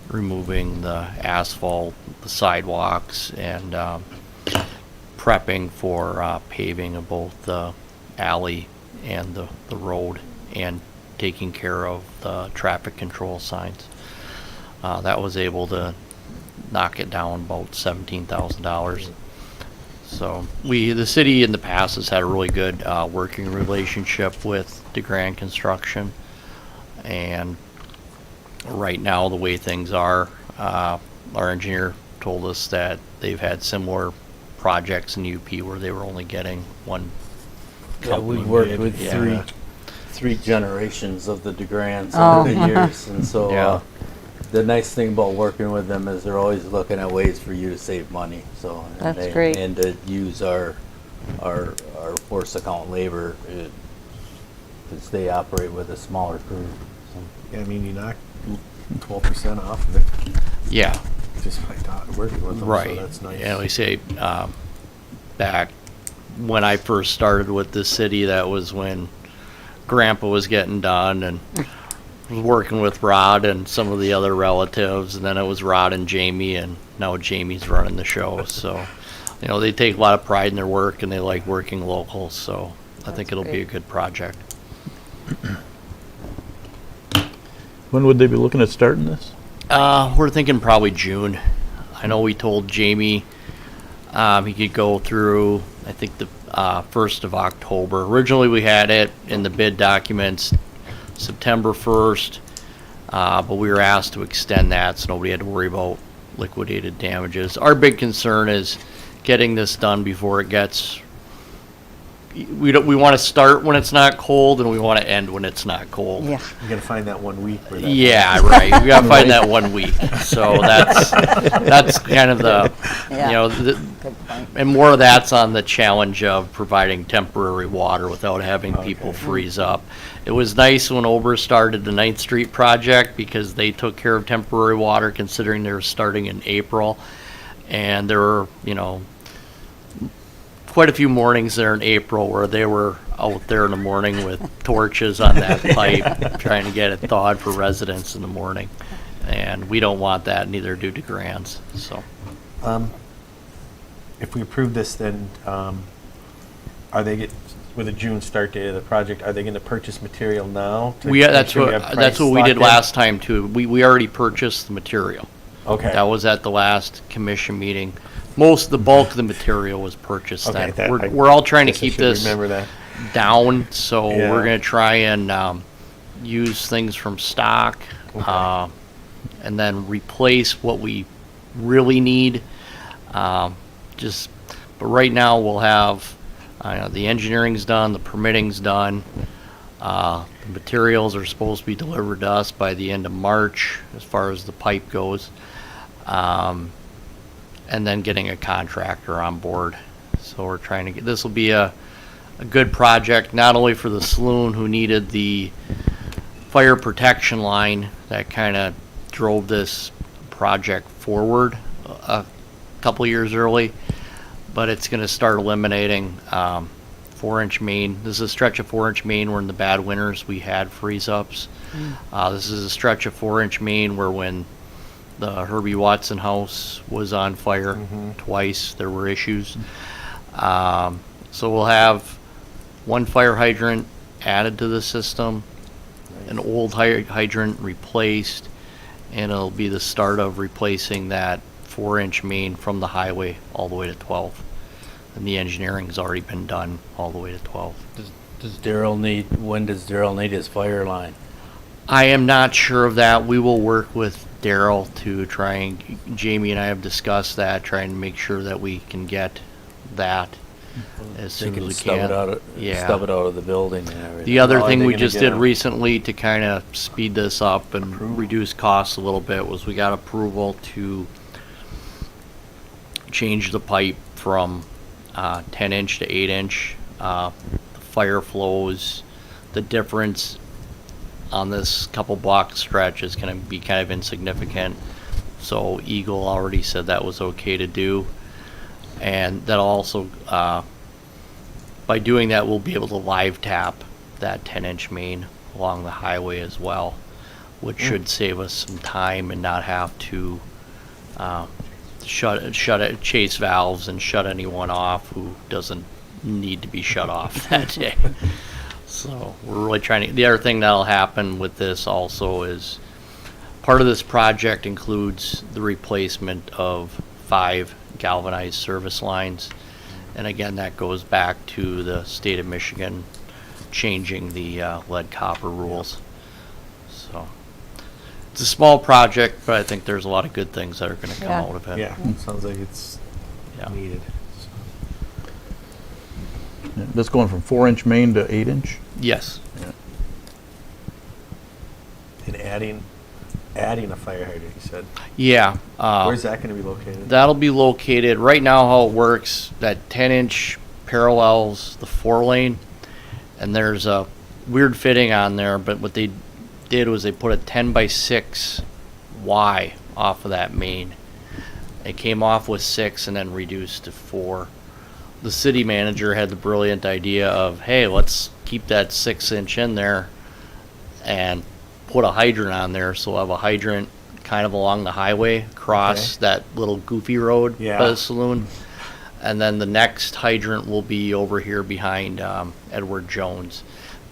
removing the asphalt, the sidewalks, and prepping for paving of both the alley and the road, and taking care of the traffic control signs. That was able to knock it down about $17,000. So the city in the past has had a really good working relationship with DeGrand Construction, and right now the way things are, our engineer told us that they've had similar projects in UP where they were only getting one company. We've worked with Yeah. three generations of the DeGrands Oh. over the years, and so Yeah. the nice thing about working with them is they're always looking at ways for you to save money. So and That's great. And to use our force account labor, because they operate with a smaller crew. So. Yeah, I mean, you knock 12% off of it Yeah. just by working with them, Right. so that's nice. Yeah, we say back when I first started with this city, that was when Grandpa was getting done and was working with Rod and some of the other relatives, and then it was Rod and Jamie, and now Jamie's running the show. So, they take a lot of pride in their work, and they like working local. So I think it'll be a good project. When would they be looking at starting this? We're thinking probably June. I know we told Jamie he could go through, I think, the 1st of October. Originally, we had it in the bid documents September 1st, but we were asked to extend that so nobody had to worry about liquidated damages. Our big concern is getting this done before it gets... We want to start when it's not cold, and we want to end when it's not cold. Yeah. You gotta find that 1 week where that Yeah, right. We gotta find that 1 week. So that's kind of the, Yeah. the, Good point. and more of that's on the challenge of providing temporary water without having people freeze up. It was nice when Ober started the 9th Street project because they took care of temporary water, considering they were starting in April, and there were quite a few mornings there in April where they were out there in the morning with torches on that pipe trying to get it thawed for residents in the morning. And we don't want that, neither do DeGrands. So, if we approve this, then with a June start date of the project, are they going to purchase material now? to make that's sure we what have that's price what we did locked in? last time too. We already purchased the material. Okay. That was at the last commission meeting. Most of the bulk of the material was purchased Okay, then. that- We're all trying to guess I keep should this remember that. down, so Yeah. we're going to try and use things from stock, and then replace what we really need. But right now we'll have the engineering's done, the permitting's done. The materials are supposed to be delivered to us by the end of March, as far as the pipe goes. And then getting a contractor on board. So we're trying to get, this will be a good project, not only for the saloon who needed the fire protection line that kind of drove this project forward a couple years early, but it's going to start eliminating 4-inch main. This is a stretch of 4-inch main where in the bad winters we had freeze-ups. This is a stretch of 4-inch main where when the Herbie Watson house was on fire twice, there were issues. So we'll have one fire hydrant added to the system, an old hydrant replaced, and it'll be the start of replacing that 4-inch main from the highway all the way to 12th. And the engineering's already been done all the way to 12th. When does Daryl need his fire line? I am not sure of that. We will work with Daryl to try and, Jamie and I have discussed that, trying to make sure that we can get that as soon as we can. Stub it out of the building and everything. The other Well, are thing they we gonna just get did a- recently to kind of speed this up and reduce costs a little bit was we got approval to change the pipe from 10-inch to 8-inch. The fire flows, the difference on this couple block stretch is going to be kind of insignificant. So Eagle already said that was okay to do. And that'll also, by doing that, we'll be able to live tap that 10-inch main along the highway as well, which should save us some time and not have to chase valves and shut anyone off who doesn't need to be shut off that day. So we're really trying to. The other thing that'll happen with this also is part of this project includes the replacement of 5 galvanized service lines, and again that goes back to the state of Michigan changing the lead copper rules. So it's a small project, but I think there's a lot of good things that are going to come out of it. Yeah, sounds like it's needed. Yeah, that's going from 4-inch main to 8-inch? Yes. Yeah. And adding a fire hydrant, you said. Yeah. Where's that going to be located? That'll be located, right now how it works, that 10-inch parallels the 4-lane, and there's a weird fitting on there, but what they did was they put a 10x6 Y off of that main. It came off with 6 and then reduced to 4. The city manager had the brilliant idea of, hey, let's keep that 6-inch in there and put a hydrant on there, so we'll have a hydrant kind of along the highway across that little goofy road by the saloon. And then the next hydrant will be over here behind Edward Jones.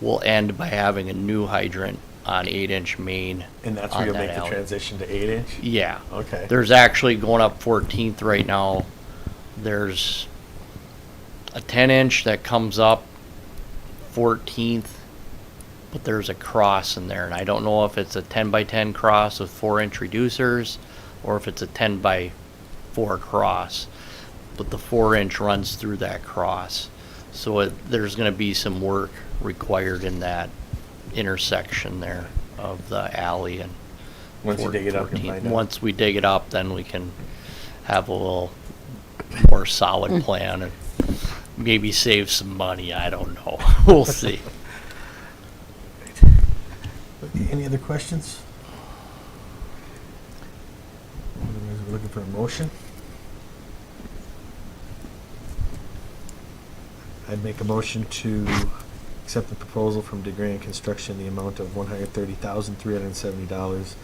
We'll end by having a new hydrant on 8-inch main. And that's where you'll make the transition to 8-inch? Yeah. Okay. There's actually going up 14th right now. There's a 10-inch that comes up 14th, but there's a cross in there, and I don't know if it's a 10x10 cross with 4-inch reducers or if it's a 10x4 cross, but the 4-inch runs through that cross. So there's going to be some work required in that intersection there of the alley and once you dig it up, you'll 14th. find out. Once we dig it up, then we can have a little more solid plan and maybe save some money. I don't know. We'll see. Any other questions? Otherwise, we're looking for a motion. I'd make a motion to accept the proposal from DeGrand Construction in the amount of $130,370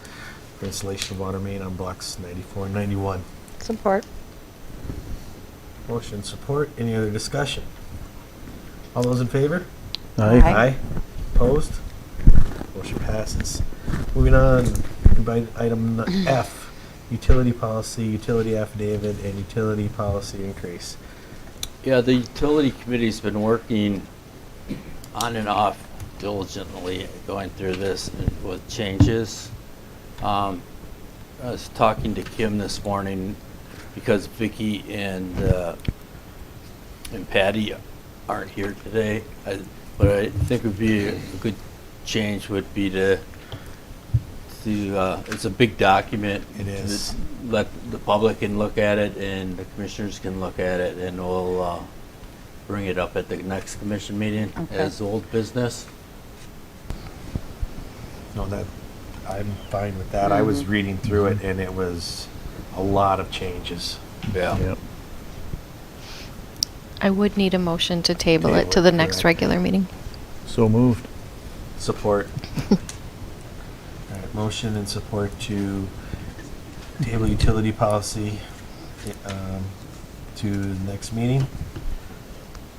for installation of water main on blocks 94 and 91. Support. Motion support. Any other discussion? All those in favor? Aye. Aye. Opposed? Motion passes. Moving on, by item F, utility policy, utility affidavit, and utility policy increase. Yeah, the utility committee's been working on and off diligently going through this with changes. I was talking to Kim this morning because Vicky and Patty aren't here today. What I think would be a good change would be to it's a big document. It is. Let the public can look at it and the commissioners can look at it, and we'll bring it up at the next commission meeting as old business. No, that I'm fine with that. I was reading through it, and it was a lot of changes. Yeah. Yep. I would need a motion to table it to the next correct. regular meeting. So moved. Support. All right, motion and support to table utility policy to the next meeting.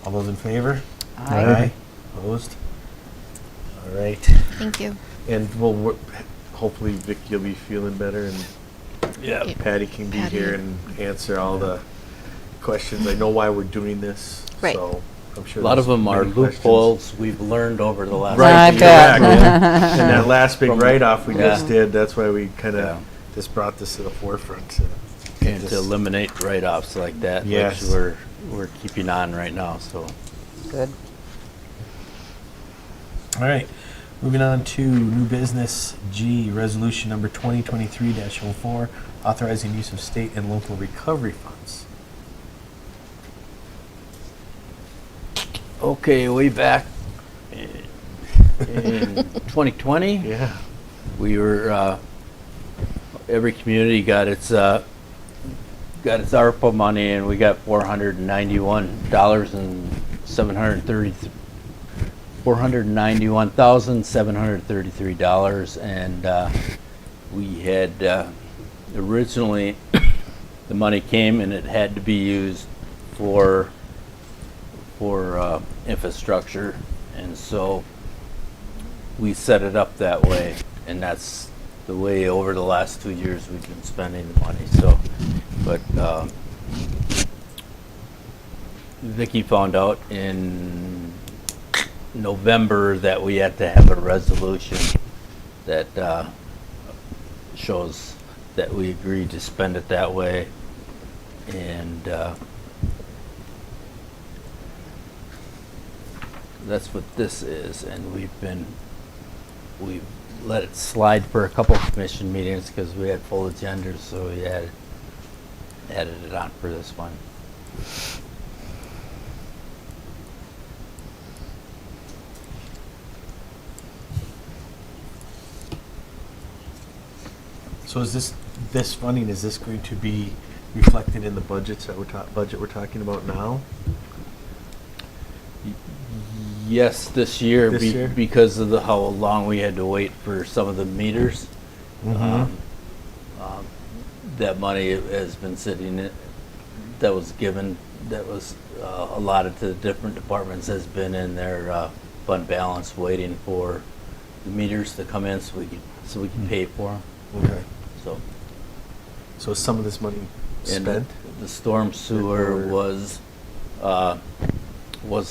All those in favor? Aye. Opposed? All right. Thank you. And hopefully Vic, you'll be feeling better, and Patty can be Patty. here and answer all the questions. I know why we're doing this, Right. so I'm sure A lot of there's them are many questions. loopholes we've learned over the last. Right, I bet. exactly. And that last big From- write-off we just Yeah. did, that's why we kind of Yeah. just brought this to the forefront. And to eliminate write-offs like that, Yes. which we're keeping on right now, so. Good. All right, moving on to new business G, resolution number 2023-04, authorizing use of state and local recovery funds. Okay, way back in 2020, Yeah. we were, every community got its ARPA money, and we got $491,733, and we had originally the money came and it had to be used for infrastructure, and so we set it up that way, and that's the way over the last 2 years we've been spending the money. So, but Vicky found out in November that we had to have a resolution that shows that we agreed to spend it that way, and that's what this is. And we've let it slide for a couple of commission meetings because we had full agendas, so we added it on for this one. So is this funding, is this going to be reflected in the budgets that we're talking about now? Yes, this year, This year? because of how long we had to wait for some of the meters. Mhm. That money has been sitting, that was given, that was allotted to the different departments, has been in their fund balance waiting for the meters to come in so we can pay for them. Okay. So is some of this money and spent? the storm sewer was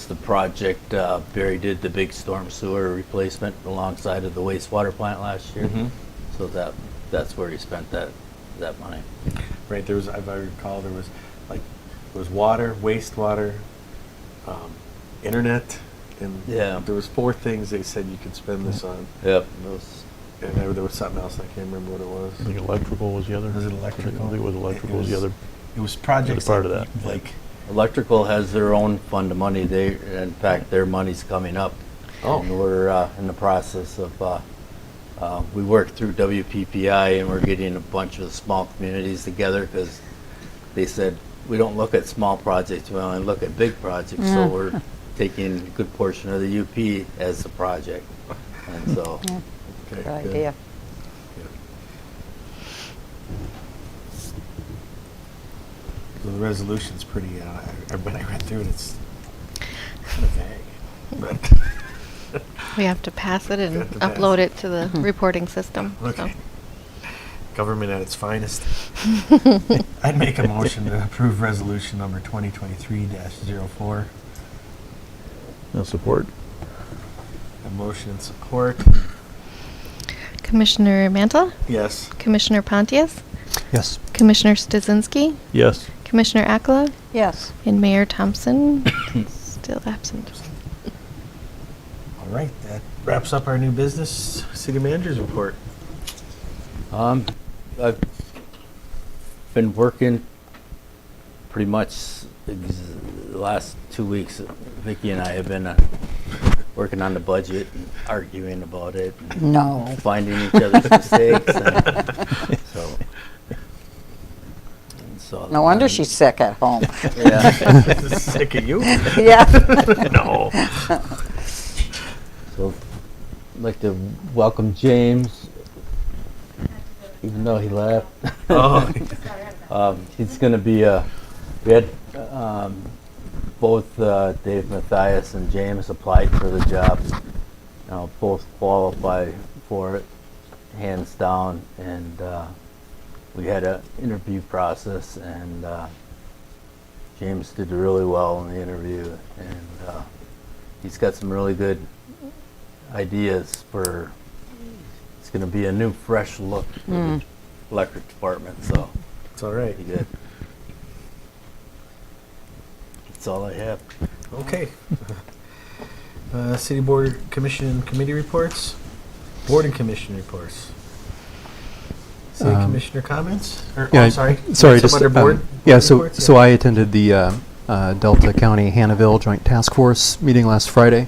the project. Barry did the big storm sewer replacement alongside of the wastewater plant last year. Mhm. So that's where he spent that money. Right, there was, if I recall, there was water, wastewater, internet, and Yeah. there was 4 things they said you could spend this on. Yep. And there was something else, I can't remember what it was. I think electrical was the other. Was it electrical? I think it was electrical was the other. It was projects part of that, that. like, Electrical has their own fund of money. In fact, their money's coming up. Oh. And we're in the process of, we worked through WPPI, and we're getting a bunch of small communities together because they said, we don't look at small projects, we only look at big projects. So we're taking a good portion of the UP as the project. And so, Good idea. So the resolution's pretty, when I read through it, it's kind of vague. But We have to pass it and We have to pass upload it to the reporting system. Okay. Government at its finest. I'd make a motion to approve resolution number 2023-04. No support. A motion and support. Commissioner Mantle? Yes. Commissioner Pontius? Yes. Commissioner Stasinski? Yes. Commissioner Akala? Yes. And Mayor Thompson? Still absent. All right, that wraps up our new business. City manager's report. I've been working pretty much the last 2 weeks. Vicki and I have been working on the budget and arguing about it. And No. finding each other's mistakes. So No wonder she's sick at home. Yeah. Sick of you? Yeah. No. So I'd like to welcome James, even though he left. Oh. He's going to be we had both Dave Mathias and James applied for the job. Both qualify for it, hands down, and we had an interview process, and James did really well in the interview, and he's got some really good ideas for. It's going to be a new, fresh look for the electric department, so It's all right. be good. That's all I have. Okay. City Board Commission and Committee reports. Board and Commission reports. City Commissioner comments? Or, Yeah, oh, sorry. Sorry, Some just other board yeah. So reports? so I attended the Delta County Hannahville Joint Task Force meeting last Friday.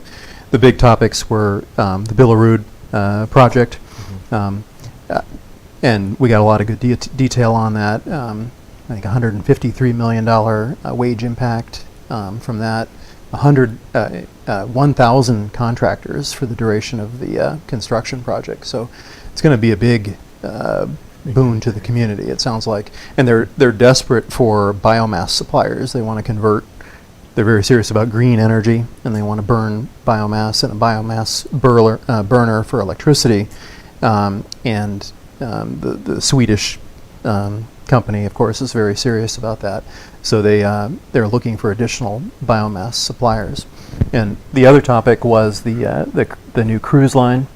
The big topics were the Billerud project, and we got a lot of good detail on that. I think $153 million wage impact from that. 1,000 contractors for the duration of the construction project. So it's going to be a big boon to the community, it sounds like. And they're desperate for biomass suppliers. They want to convert. They're very serious about green energy, and they want to burn biomass in a biomass burner for electricity. The Swedish company, of course, is very serious about that. So they're looking for additional biomass suppliers. And the other topic was the new cruise line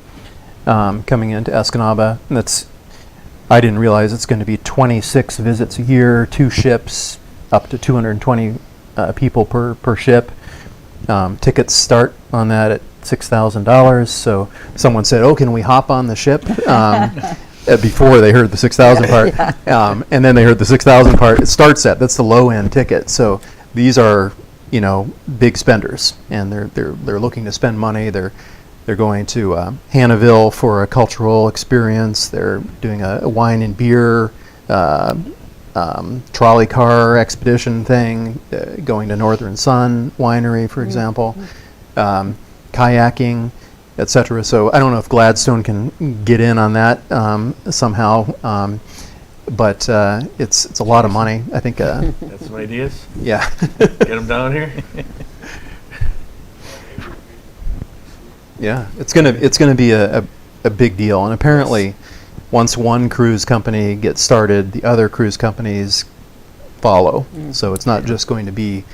coming into Escanaba. I didn't realize it's going to be 26 visits a year, 2 ships, up to 220 people per ship. Tickets start on that at $6,000. So someone said, "Oh, can we hop on the ship?" Before they heard the 6,000 part, and then they heard the 6,000 part. It starts at that's the low end ticket. So these are big spenders, and they're looking to spend money. They're going to Hannahville for a cultural experience. They're doing a wine and beer trolley car expedition thing. Going to Northern Sun Winery, for example. Kayaking, etc. So I don't know if Gladstone can get in on that somehow, but it's a lot of money. I think. Got some ideas? Yeah. Get them down here. Yeah, it's gonna be a big deal, and apparently, once one cruise company gets started, the other cruise companies follow. So it's not just going to be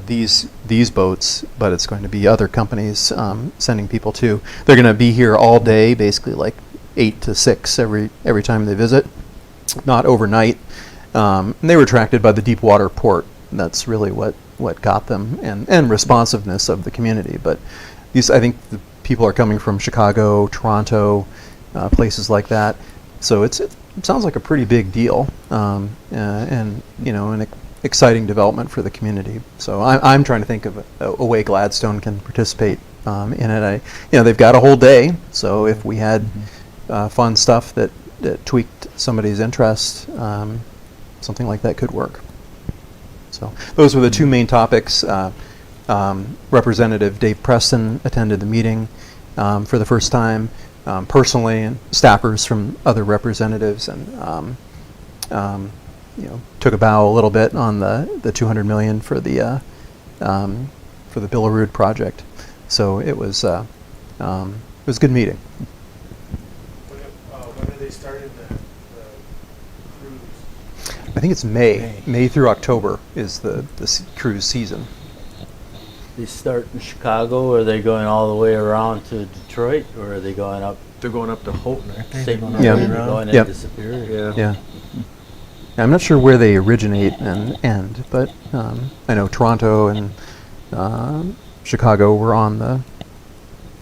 these boats, but it's going to be other companies sending people too. They're going to be here all day, basically like 8 to 6 every time they visit, not overnight. And they were attracted by the deep water port. That's really what got them, and responsiveness of the community. But I think the people are coming from Chicago, Toronto, places like that. So it sounds like a pretty big deal, and an exciting development for the community. So I'm trying to think of a way Gladstone can participate in it. They've got a whole day, so if we had fun stuff that tweaked somebody's interest, something like that could work. So those were the 2 main topics. Representative Dave Preston attended the meeting for the first time personally, and staffers from other representatives, and took a bow a little bit on the $200 million for the Billerud project. So it was a good meeting. When are they starting the cruise? I think it's May through October is the cruise season. They start in Chicago, or are they going all the way around to Detroit, or are they going up? They're going up to Houghton, aren't they? St. Going Mary, all the way Yeah. around? going Yep. into Superior. Yeah. I'm not sure where they originate and end, but I know Toronto and Chicago were on the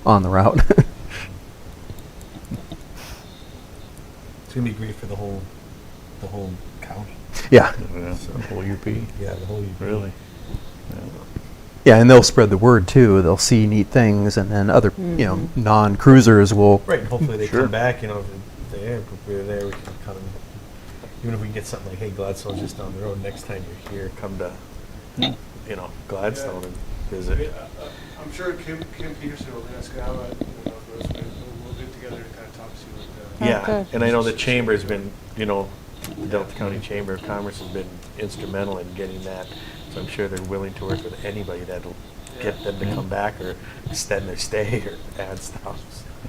route. It's gonna be great for the whole county. Yeah. Yeah, So- whole UP. Yeah, the whole UP. Really? Yeah, and they'll spread the word too. They'll see neat things, and then other, non-cruisers will. Right, and hopefully they Sure. come back, if we're there, we can come, even if we can get something like, hey, Gladstone's just down the road, next time you're here, come to, Gladstone and visit. I'm sure Kim Peterson will ask Escanaba, we'll get together to kind of talk to you. Yeah, and I know the chamber's been, the Delta County Chamber of Commerce has been instrumental in getting that. So I'm sure they're willing to work with anybody that'll get them to come back or extend their stay or add stuff.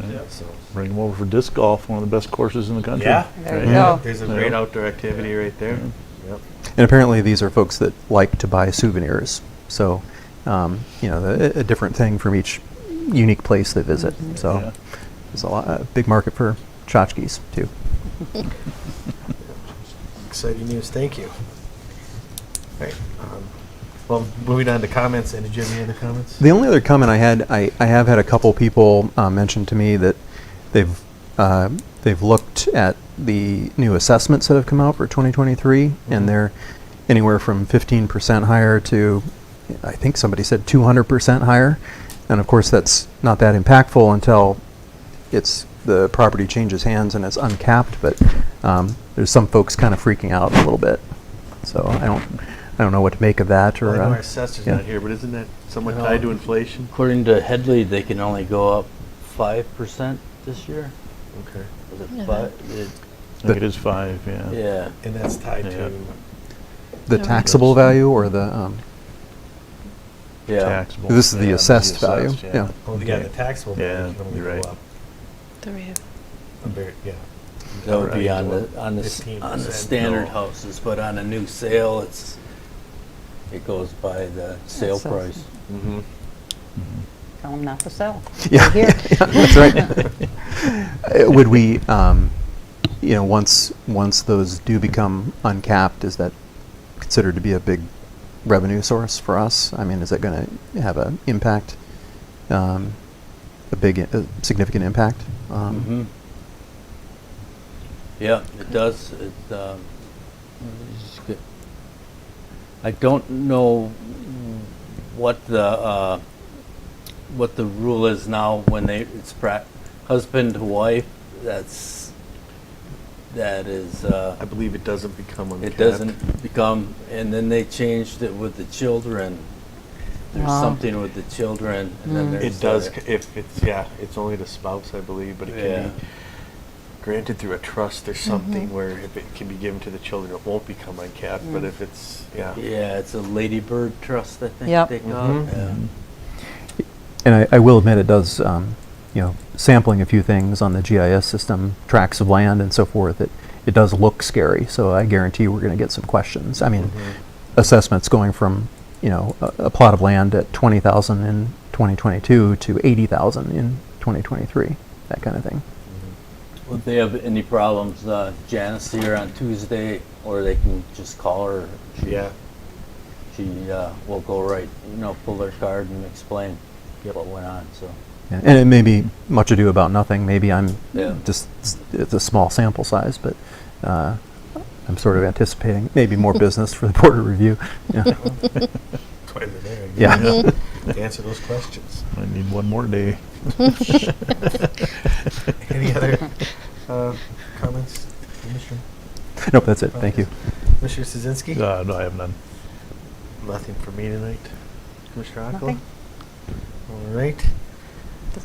Yeah. So. Bring them over for disc golf, one of the best courses in the country. Yeah, There you go. There's a great outdoor activity right there. Yep. And apparently these are folks that like to buy souvenirs. So, a different thing from each unique place they visit. So Yeah. there's a big market for tchotchkes too. Exciting news. Thank you. All right. Well, moving on to comments. And did you have any other comments? The only other comment I had, I have had a couple people mention to me that they've looked at the new assessments that have come out for 2023, and they're anywhere from 15% higher to, I think somebody said 200% higher. And of course, that's not that impactful until the property changes hands and it's uncapped. But there's some folks kind of freaking out a little bit. So I don't know what to make of that. Or I know our assessor's yeah. not here, but isn't that somewhat No. tied to inflation? According to Headley, they can only go up 5% this year. Okay. Was it Yeah. five? I think it is 5, yeah. Yeah. And that's tied Yeah. to the taxable value or the Yeah. Taxable. this is the Yeah, assessed value. assessed, Yeah. oh, the taxable Yeah, value can only you're go right. up. The rate. Yeah. That would be Right. on the 15%, standard no. houses, but on a new sale, it goes by the sale so- price. Mm-hmm. Tell them not to sell. Yeah, They're here. yeah, that's right. Would we, once those do become uncapped, is that considered to be a big revenue source for us? I mean, is that going to have an impact, a significant impact? Yeah, it does. I don't know what the rule is now when it's husband to wife. That is. I believe it doesn't become uncapped. It doesn't become, and then they changed it with the children. There's Wow. something with the children, and then there's It does, the- if it's only the spouse, I believe, but it Yeah. can be granted through a trust or something where if it can be given to the children, it won't become uncapped, but if it's, Yeah, it's a ladybird trust, I think Yep. they call it. Mhm. Yeah. And I will admit it does, sampling a few things on the GIS system, tracts of land and so forth, it does look scary. So I guarantee we're going to get some questions. I mean, assessments going from, a plot of land at 20,000 in 2022 to 80,000 in 2023, that kind of thing. Well, if they have any problems, Janice here on Tuesday, or they can just call her. Yeah. She will go right, pull their card and explain what went on. So. Yeah. And it may be much ado about nothing. Maybe I'm Yeah. just, it's a small sample size, but I'm sort of anticipating maybe more business for the Board of Review. Yeah. That's why they're there. Yeah. To answer those questions. I need one more day. Any other comments, Commissioner? Nope, that's it. Thank you. Commissioner Szynski? No, I have none. Nothing for me tonight. Commissioner Ockel? Nothing. All right.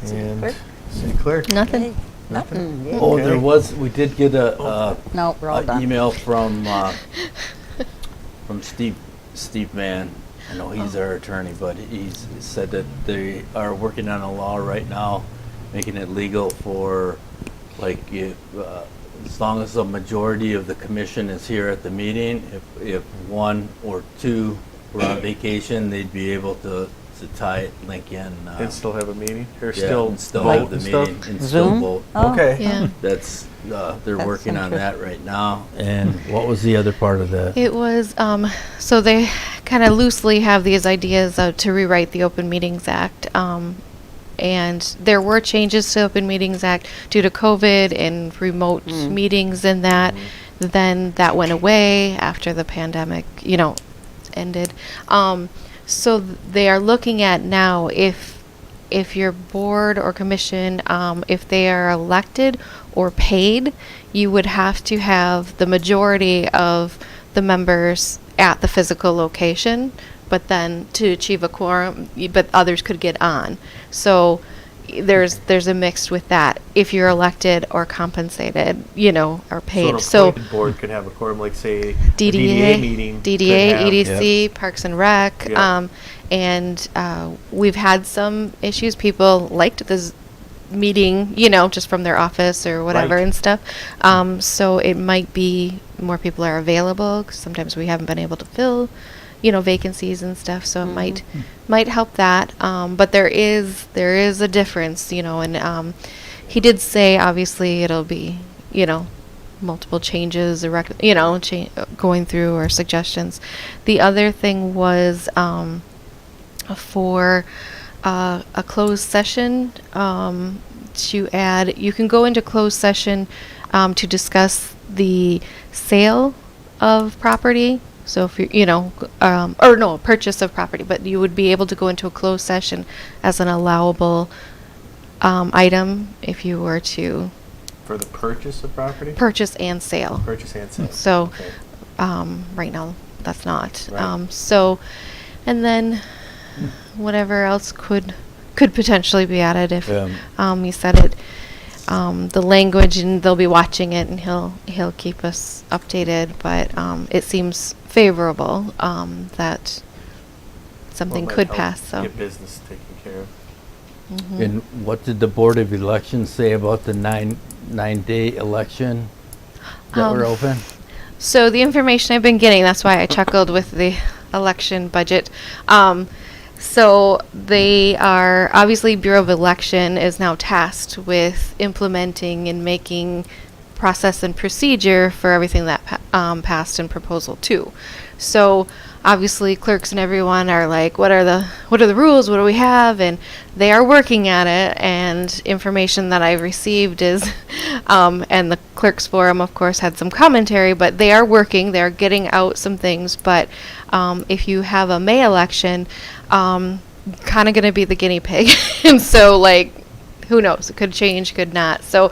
City And clerk? City Clerk? Nothing. Nothing? Yeah. Oh, Okay. there was. We did get a No, we're all done. email from Steve Mann. I know he's our attorney, but he said that they are working on a law right now, making it legal for, like, if as long as a majority of the commission is here at the meeting, if one or two were on vacation, they'd be able to tie it, link in. And still have a meeting? Or Yeah, still and still vote have the and stuff? meeting and Zoom? still vote. Oh. Okay. Yeah. That's they're That's working on that interesting. right now. And what was the other part of that? It was, so they kind of loosely have these ideas to rewrite the Open Meetings Act. And there were changes to the Open Meetings Act due to COVID and remote meetings and that. Then that went away after the pandemic, ended. So they are looking at now if your board or commission, if they are elected or paid, you would have to have the majority of the members at the physical location, but then to achieve a quorum, but others could get on. So there's a mix with that if you're elected or compensated, or paid. So an appointed board could have a quorum, like say, a DDA meeting. DDA, could have- EDC, Parks and Rec, Yep. and we've had some issues. People liked this meeting, just from their office or whatever Right. and stuff. So it might be more people are available 'cause sometimes we haven't been able to fill, vacancies and stuff. So it might help that. But there is a difference, and he did say obviously it'll be, multiple changes, going through or suggestions. The other thing was for a closed session to add. You can go into closed session to discuss the sale of property. So if you know, or no, purchase of property, but you would be able to go into a closed session as an allowable item if you were to For the purchase of property? purchase and sale. Purchase and sale. So, Okay. right now, that's not. Right. So, and then whatever else could potentially be added if you said it. The language, and they'll be watching it, and he'll keep us updated. But it seems favorable that something Well, it might could help pass. So. Get business taken care of. Mhm. And what did the Board of Elections say about the nine-day election that were open? So the information I've been getting, that's why I chuckled with the election budget. So they are, obviously Bureau of Election is now tasked with implementing and making process and procedure for everything that passed in Proposal 2. So obviously clerks and everyone are like, what are the rules? What do we have? And they are working at it, and information that I've received is, and the clerks forum of course had some commentary, but they are working, they're getting out some things, but if you have a May election, kind of going to be the guinea pig. And so like, who knows? It could change, could not. So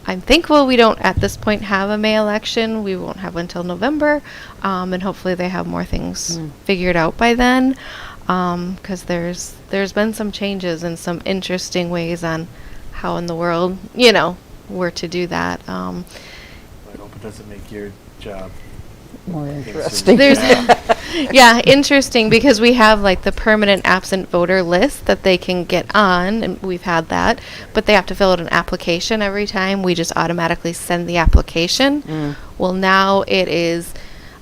I'm thankful we don't at this point have a May election. We won't have one until November, and hopefully they have more things figured out by then, because there's been some changes and some interesting ways on how in the world, we're to do that. I hope it doesn't make your job More interesting. There's interesting, because we have like the permanent absent voter list that they can get on, and we've had that, but they have to fill out an application every time. We just automatically send the application. Well, now it is,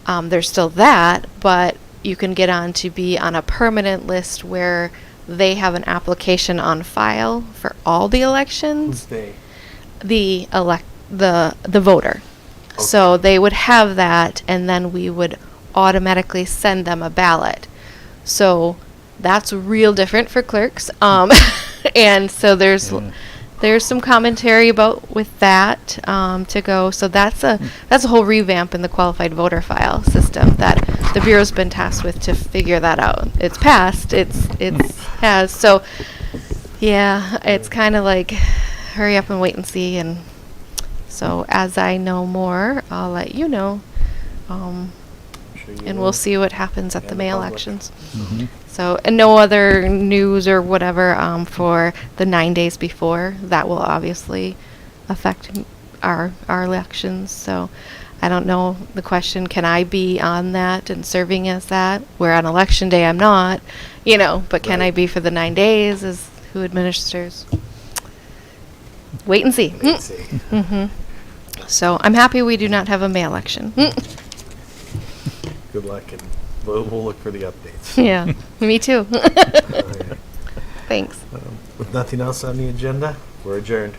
there's still that, but you can get on to be on a permanent list where they have an application on file for all the elections. Who's they? The voter. So they would have that, and then we would automatically send them a ballot. So that's real different for clerks. And so there's some commentary about with that to go. So that's a whole revamp in the qualified voter file system that the Bureau's been tasked with to figure that out. It's passed. It has. So yeah, it's kind of like hurry up and wait and see. And so as I know more, I'll let you know. And we'll see what happens at the May elections. So, and no other news or whatever for the 9 days before. That will obviously affect our elections. So I don't know the question, can I be on that and serving as that? Where on election day I'm not, but can I be for the 9 days as who administers? Wait and see. So I'm happy we do not have a May election. Good luck, and we'll look for the updates. Yeah, me too. All right. Thanks. With nothing else on the agenda, we're adjourned.